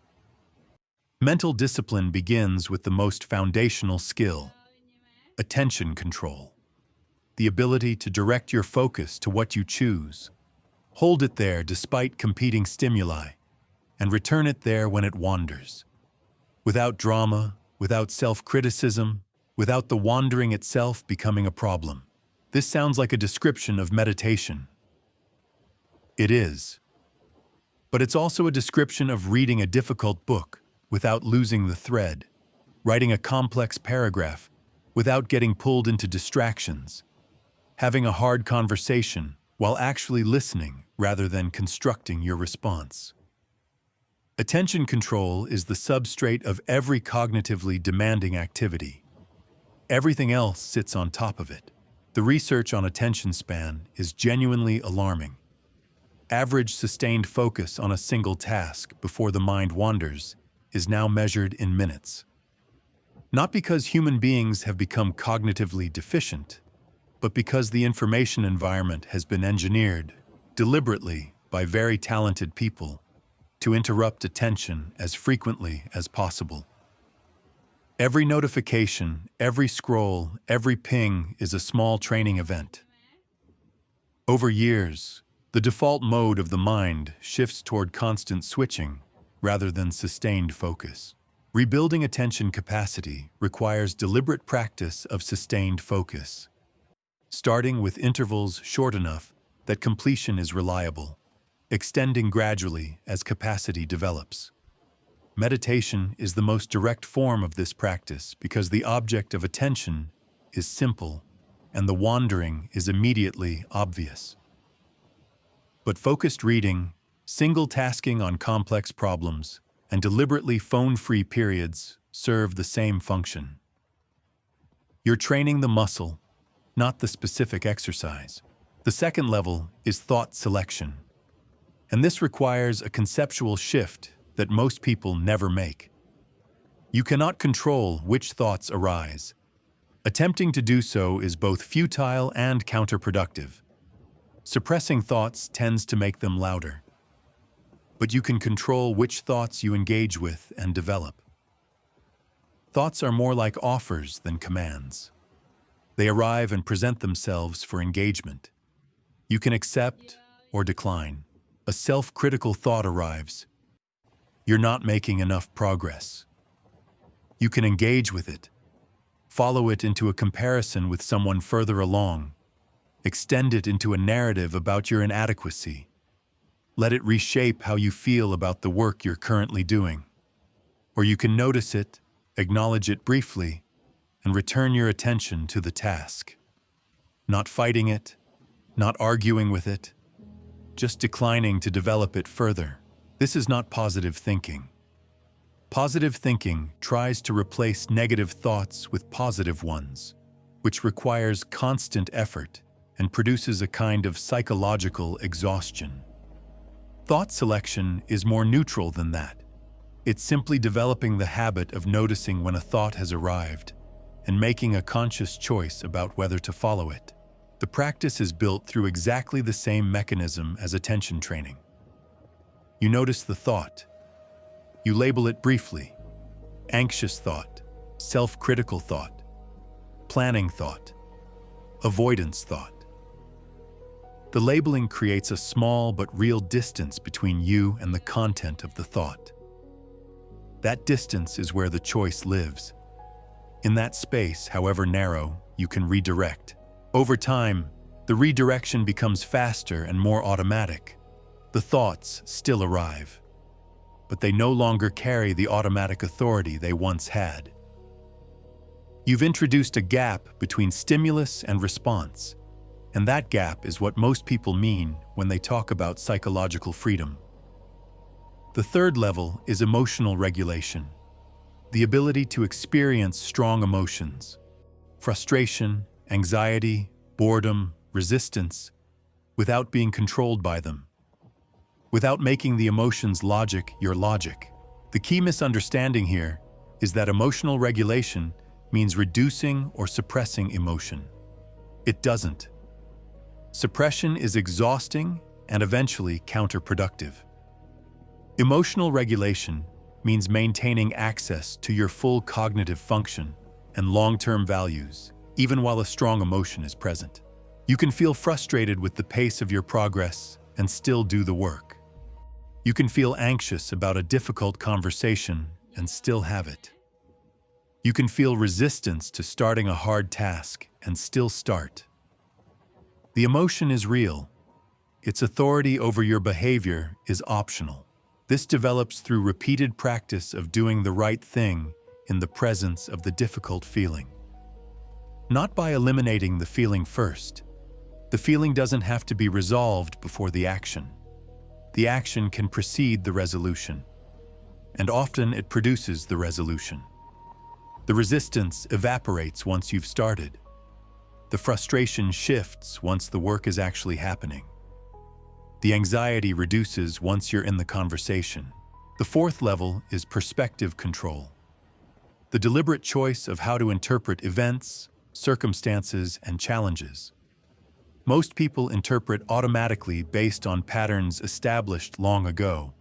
Mental discipline begins with the most foundational skill, attention control. The ability to direct your focus to what you choose, hold it there despite competing stimuli, and return it there when it wanders. Without drama, without self-criticism, without the wandering itself becoming a problem. This sounds like a description of meditation. It is. But it's also a description of reading a difficult book without losing the thread, writing a complex paragraph without getting pulled into distractions, having a hard conversation while actually listening rather than constructing your response. Attention control is the substrate of every cognitively demanding activity. Everything else sits on top of it. The research on attention span is genuinely alarming. Average sustained focus on a single task before the mind wanders is now measured in minutes. Not because human beings have become cognitively deficient, but because the information environment has been engineered, deliberately by very talented people, to interrupt attention as frequently as possible. Every notification, every scroll, every ping is a small training event. Over years, the default mode of the mind shifts toward constant switching rather than sustained focus. Rebuilding attention capacity requires deliberate practice of sustained focus, starting with intervals short enough that completion is reliable, extending gradually as capacity develops. Meditation is the most direct form of this practice because the object of attention is simple and the wandering is immediately obvious. But focused reading, single tasking on complex problems, and deliberately phone-free periods serve the same function. You're training the muscle, not the specific exercise. The second level is thought selection, and this requires a conceptual shift that most people never make. You cannot control which thoughts arise. Attempting to do so is both futile and counterproductive. Suppressing thoughts tends to make them louder. But you can control which thoughts you engage with and develop. Thoughts are more like offers than commands. They arrive and present themselves for engagement. You can accept or decline. A self-critical thought arrives. You're not making enough progress. You can engage with it, follow it into a comparison with someone further along, extend it into a narrative about your inadequacy. Let it reshape how you feel about the work you're currently doing. Or you can notice it, acknowledge it briefly, and return your attention to the task. Not fighting it, not arguing with it, just declining to develop it further. This is not positive thinking. Positive thinking tries to replace negative thoughts with positive ones, which requires constant effort and produces a kind of psychological exhaustion. Thought selection is more neutral than that. It's simply developing the habit of noticing when a thought has arrived and making a conscious choice about whether to follow it. The practice is built through exactly the same mechanism as attention training. You notice the thought. You label it briefly: anxious thought, self-critical thought, planning thought, avoidance thought. The labeling creates a small but real distance between you and the content of the thought. That distance is where the choice lives. In that space, however narrow, you can redirect. Over time, the redirection becomes faster and more automatic. The thoughts still arrive, but they no longer carry the automatic authority they once had. You've introduced a gap between stimulus and response, and that gap is what most people mean when they talk about psychological freedom. The third level is emotional regulation, the ability to experience strong emotions: frustration, anxiety, boredom, resistance, without being controlled by them. Without making the emotions logic your logic. The key misunderstanding here is that emotional regulation means reducing or suppressing emotion. It doesn't. Suppression is exhausting and eventually counterproductive. Emotional regulation means maintaining access to your full cognitive function and long-term values, even while a strong emotion is present. You can feel frustrated with the pace of your progress and still do the work. You can feel anxious about a difficult conversation and still have it. You can feel resistance to starting a hard task and still start. The emotion is real. Its authority over your behavior is optional. This develops through repeated practice of doing the right thing in the presence of the difficult feeling. Not by eliminating the feeling first. The feeling doesn't have to be resolved before the action. The action can precede the resolution, and often it produces the resolution. The resistance evaporates once you've started. The frustration shifts once the work is actually happening. The anxiety reduces once you're in the conversation. The fourth level is perspective control. The deliberate choice of how to interpret events, circumstances, and challenges. Most people interpret automatically based on patterns established long ago,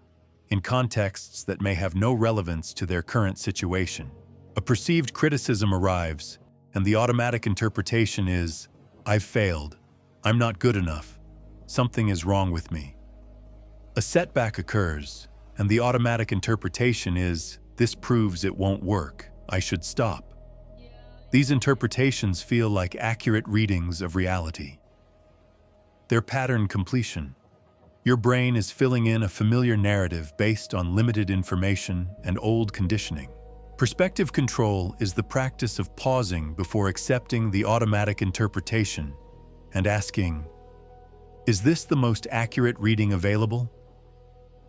in contexts that may have no relevance to their current situation. A perceived criticism arrives, and the automatic interpretation is, "I've failed. I'm not good enough. Something is wrong with me." A setback occurs, and the automatic interpretation is, "This proves it won't work. I should stop." These interpretations feel like accurate readings of reality. They're pattern completion. Your brain is filling in a familiar narrative based on limited information and old conditioning. Perspective control is the practice of pausing before accepting the automatic interpretation and asking, "Is this the most accurate reading available?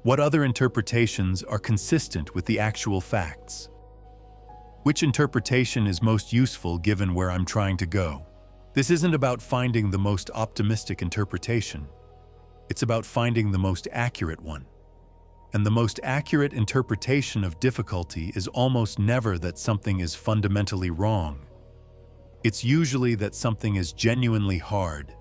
What other interpretations are consistent with the actual facts? Which interpretation is most useful given where I'm trying to go?" This isn't about finding the most optimistic interpretation. It's about finding the most accurate one. And the most accurate interpretation of difficulty is almost never that something is fundamentally wrong. It's usually that something is genuinely hard,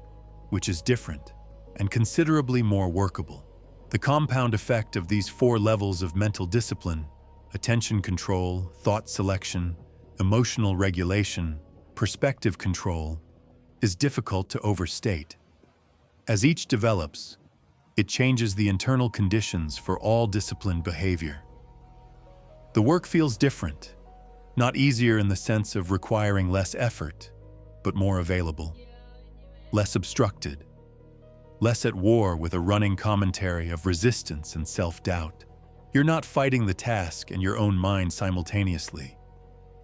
which is different and considerably more workable. The compound effect of these four levels of mental discipline, attention control, thought selection, emotional regulation, perspective control, is difficult to overstate. As each develops, it changes the internal conditions for all disciplined behavior. The work feels different, not easier in the sense of requiring less effort, but more available, less obstructed, less at war with a running commentary of resistance and self-doubt. You're not fighting the task and your own mind simultaneously.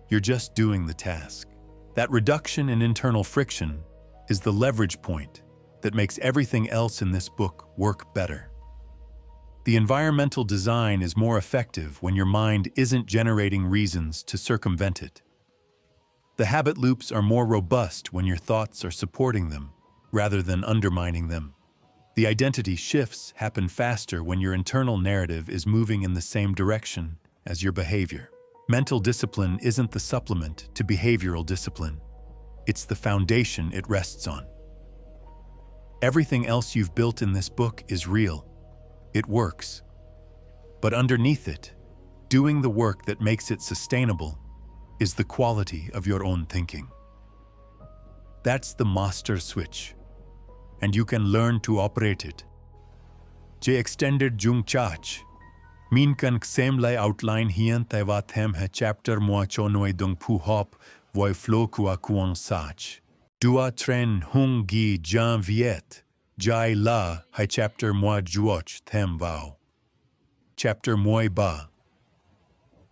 You're just doing the task. That reduction in internal friction is the leverage point that makes everything else in this book work better. The environmental design is more effective when your mind isn't generating reasons to circumvent it. The habit loops are more robust when your thoughts are supporting them, rather than undermining them. The identity shifts happen faster when your internal narrative is moving in the same direction as your behavior. Mental discipline isn't the supplement to behavioral discipline. It's the foundation it rests on. Everything else you've built in this book is real. It works. But underneath it, doing the work that makes it sustainable, is the quality of your own thinking. That's the master switch, and you can learn to operate it. Je extended jung chach. Min kan xemlai outline hien taiwa them he chapter moi chonoi dung pu hop voi flo kua kuon sach. Dua tren hung gi jan viet. Jai la hai chapter moi juoch them vao. Chapter moi ba.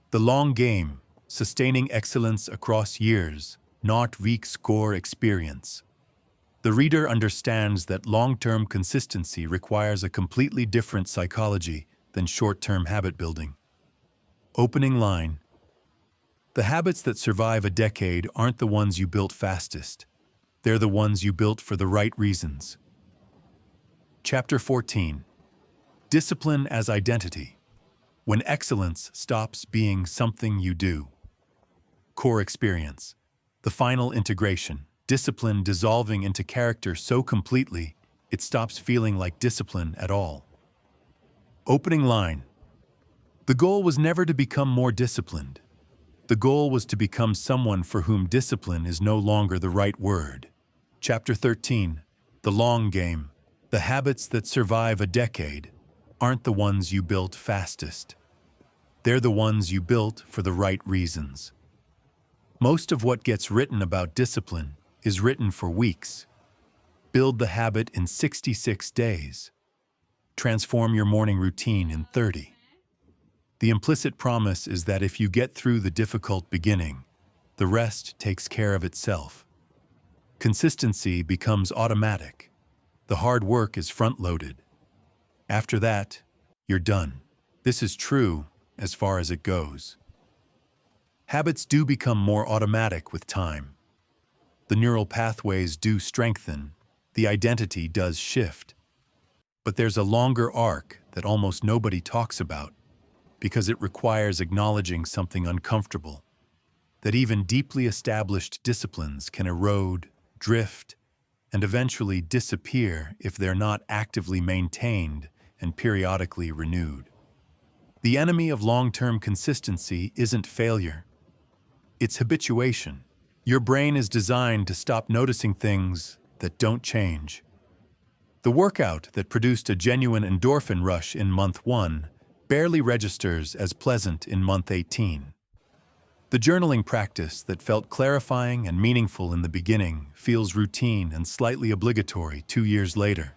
The long game, sustaining excellence across years, not weak score experience. The reader understands that long-term consistency requires a completely different psychology than short-term habit building. Opening line. The habits that survive a decade aren't the ones you built fastest. They're the ones you built for the right reasons. Chapter 14. Discipline as identity. When excellence stops being something you do. Core experience. The final integration. Discipline dissolving into character so completely, it stops feeling like discipline at all. Opening line. The goal was never to become more disciplined. The goal was to become someone for whom discipline is no longer the right word. Chapter 13. The long game. The habits that survive a decade aren't the ones you built fastest. They're the ones you built for the right reasons. Most of what gets written about discipline is written for weeks. Build the habit in 66 days. Transform your morning routine in 30. The implicit promise is that if you get through the difficult beginning, the rest takes care of itself. Consistency becomes automatic. The hard work is front-loaded. After that, you're done. This is true as far as it goes. Habits do become more automatic with time. The neural pathways do strengthen, the identity does shift. But there's a longer arc that almost nobody talks about because it requires acknowledging something uncomfortable, that even deeply established disciplines can erode, drift, and eventually disappear if they're not actively maintained and periodically renewed. The enemy of long-term consistency isn't failure. It's habituation. Your brain is designed to stop noticing things that don't change. The workout that produced a genuine endorphin rush in month 1 barely registers as pleasant in month 18. The journaling practice that felt clarifying and meaningful in the beginning feels routine and slightly obligatory 2 years later.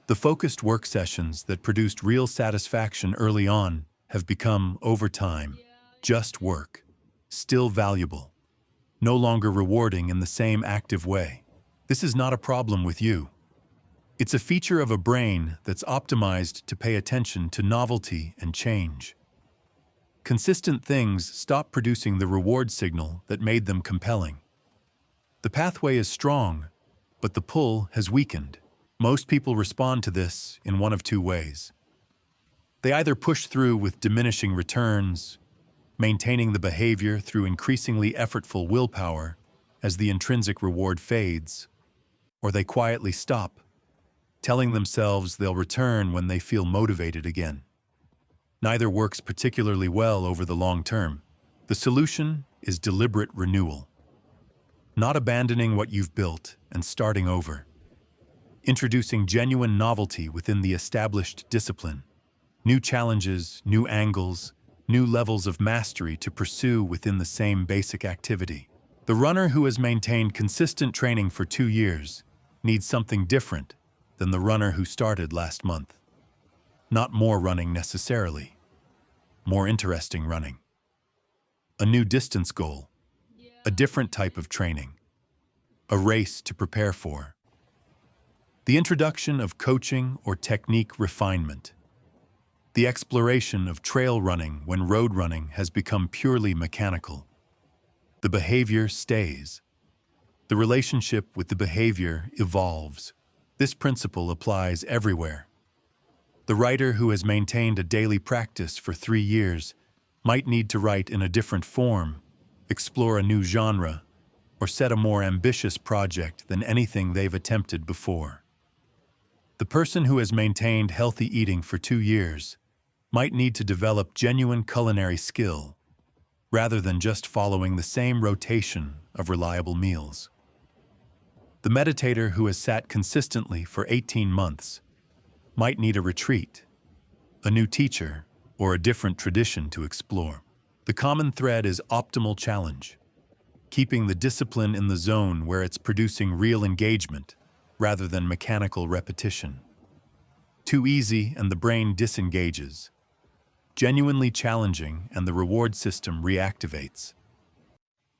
The focused work sessions that produced real satisfaction early on have become, over time, just work, still valuable, no longer rewarding in the same active way. This is not a problem with you. It's a feature of a brain that's optimized to pay attention to novelty and change. Consistent things stop producing the reward signal that made them compelling. The pathway is strong, but the pull has weakened. Most people respond to this in one of two ways. They either push through with diminishing returns, maintaining the behavior through increasingly effortful willpower as the intrinsic reward fades, or they quietly stop, telling themselves they'll return when they feel motivated again. Neither works particularly well over the long term. The solution is deliberate renewal. Not abandoning what you've built and starting over. Introducing genuine novelty within the established discipline. New challenges, new angles, new levels of mastery to pursue within the same basic activity. The runner who has maintained consistent training for 2 years needs something different than the runner who started last month. Not more running necessarily. More interesting running. A new distance goal. A different type of training. A race to prepare for. The introduction of coaching or technique refinement. The exploration of trail running when road running has become purely mechanical. The behavior stays. The relationship with the behavior evolves. This principle applies everywhere. The writer who has maintained a daily practice for 3 years might need to write in a different form, explore a new genre, or set a more ambitious project than anything they've attempted before. The person who has maintained healthy eating for 2 years might need to develop genuine culinary skill, rather than just following the same rotation of reliable meals. The meditator who has sat consistently for 18 months might need a retreat, a new teacher, or a different tradition to explore. The common thread is optimal challenge, keeping the discipline in the zone where it's producing real engagement rather than mechanical repetition. Too easy and the brain disengages. Genuinely challenging and the reward system reactivates.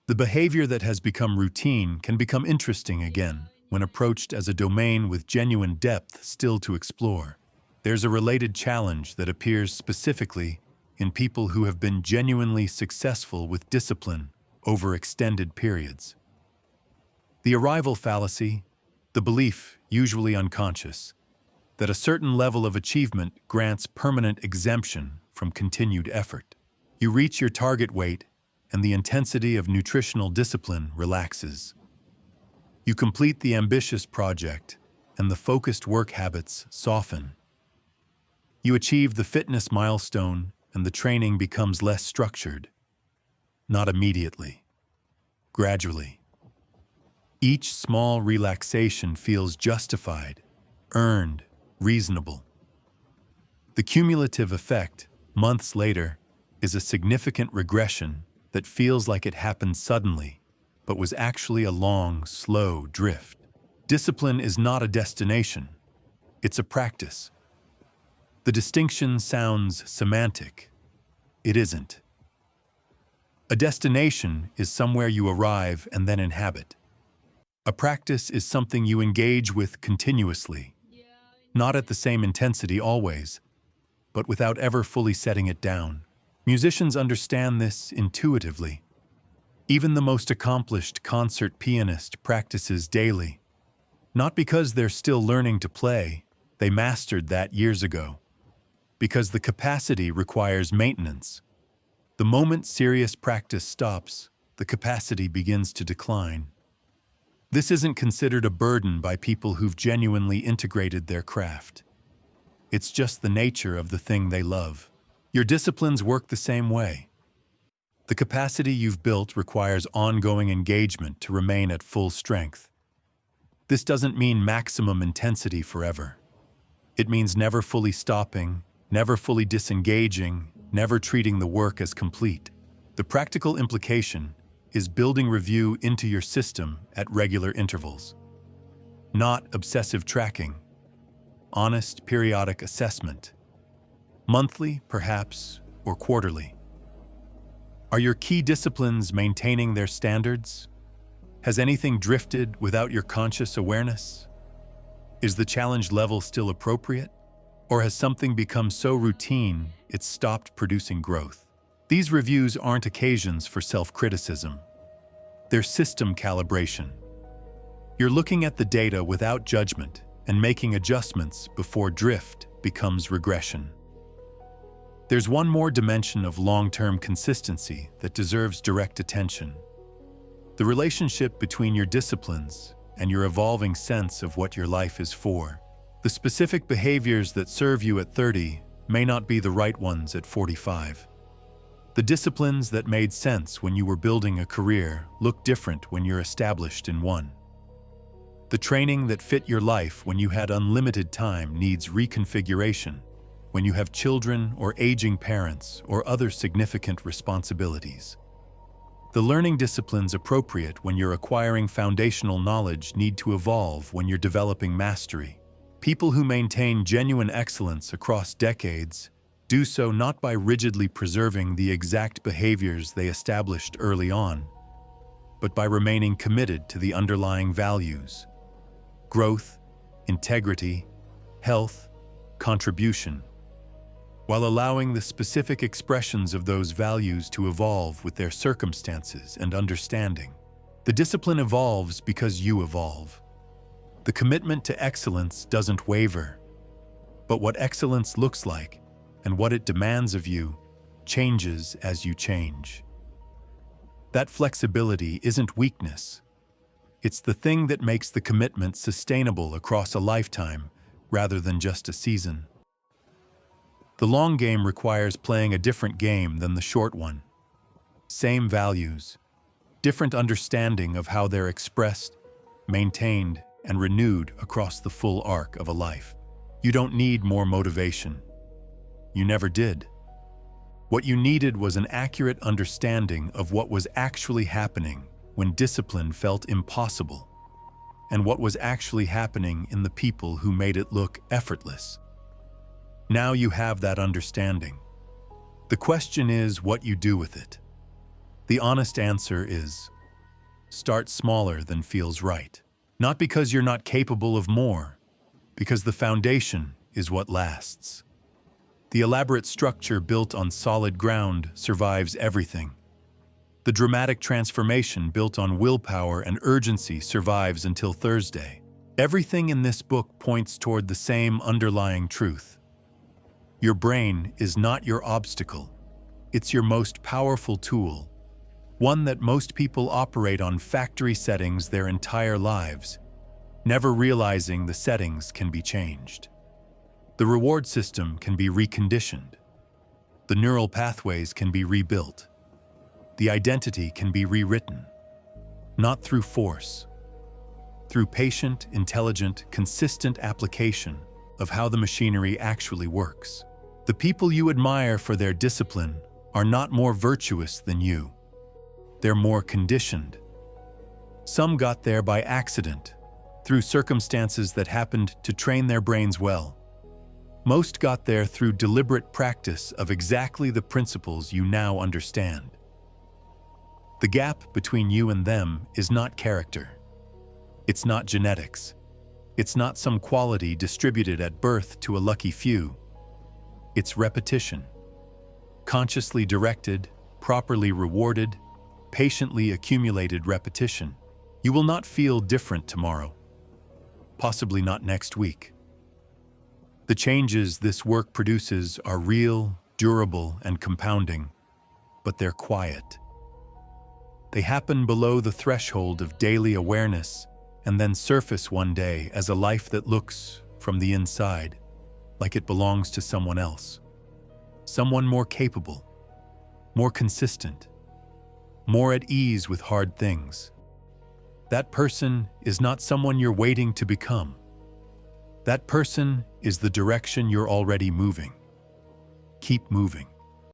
The behavior that has become routine can become interesting again when approached as a domain with genuine depth still to explore. There's a related challenge that appears specifically in people who have been genuinely successful with discipline over extended periods. The arrival fallacy, the belief, usually unconscious, that a certain level of achievement grants permanent exemption from continued effort. You reach your target weight, and the intensity of nutritional discipline relaxes. You complete the ambitious project, and the focused work habits soften. You achieve the fitness milestone, and the training becomes less structured. Not immediately. Gradually. Each small relaxation feels justified, earned, reasonable. The cumulative effect, months later, is a significant regression that feels like it happened suddenly, but was actually a long, slow drift. Discipline is not a destination, it's a practice. The distinction sounds semantic. It isn't. A destination is somewhere you arrive and then inhabit. A practice is something you engage with continuously, not at the same intensity always, but without ever fully setting it down. Musicians understand this intuitively. Even the most accomplished concert pianist practices daily. Not because they're still learning to play, they mastered that years ago. Because the capacity requires maintenance. The moment serious practice stops, the capacity begins to decline. This isn't considered a burden by people who've genuinely integrated their craft. It's just the nature of the thing they love. Your disciplines work the same way. The capacity you've built requires ongoing engagement to remain at full strength. This doesn't mean maximum intensity forever. It means never fully stopping, never fully disengaging, never treating the work as complete. The practical implication is building review into your system at regular intervals. Not obsessive tracking. Honest, periodic assessment. Monthly, perhaps, or quarterly. Are your key disciplines maintaining their standards? Has anything drifted without your conscious awareness? Is the challenge level still appropriate? Or has something become so routine it's stopped producing growth? These reviews aren't occasions for self-criticism. They're system calibration. You're looking at the data without judgment and making adjustments before drift becomes regression. There's one more dimension of long-term consistency that deserves direct attention. The relationship between your disciplines and your evolving sense of what your life is for. The specific behaviors that serve you at 30 may not be the right ones at 45. The disciplines that made sense when you were building a career look different when you're established in one. The training that fit your life when you had unlimited time needs reconfiguration when you have children or aging parents or other significant responsibilities. The learning disciplines appropriate when you're acquiring foundational knowledge need to evolve when you're developing mastery. People who maintain genuine excellence across decades do so not by rigidly preserving the exact behaviors they established early on, but by remaining committed to the underlying values: growth, integrity, health, contribution, while allowing the specific expressions of those values to evolve with their circumstances and understanding. The discipline evolves because you evolve. The commitment to excellence doesn't waver, but what excellence looks like and what it demands of you changes as you change. That flexibility isn't weakness. It's the thing that makes the commitment sustainable across a lifetime rather than just a season. The long game requires playing a different game than the short one. Same values, different understanding of how they're expressed, maintained, and renewed across the full arc of a life. You don't need more motivation. You never did. What you needed was an accurate understanding of what was actually happening when discipline felt impossible, and what was actually happening in the people who made it look effortless. Now you have that understanding. The question is what you do with it. The honest answer is, start smaller than feels right. Not because you're not capable of more, because the foundation is what lasts. The elaborate structure built on solid ground survives everything. The dramatic transformation built on willpower and urgency survives until Thursday. Everything in this book points toward the same underlying truth. Your brain is not your obstacle. It's your most powerful tool, one that most people operate on factory settings their entire lives, never realizing the settings can be changed. The reward system can be reconditioned. The neural pathways can be rebuilt. The identity can be rewritten, not through force, through patient, intelligent, consistent application of how the machinery actually works. The people you admire for their discipline are not more virtuous than you. They're more conditioned. Some got there by accident. through circumstances that happened to train their brains well. Most got there through deliberate practice of exactly the principles you now understand. The gap between you and them is not character. It's not genetics. It's not some quality distributed at birth to a lucky few. It's repetition. Consciously directed, properly rewarded, patiently accumulated repetition. You will not feel different tomorrow. Possibly not next week. The changes this work produces are real, durable, and compounding, but they're quiet. They happen below the threshold of daily awareness and then surface one day as a life that looks, from the inside, like it belongs to someone else. Someone more capable, more consistent, more at ease with hard things. That person is not someone you're waiting to become. That person is the direction you're already moving. Keep moving.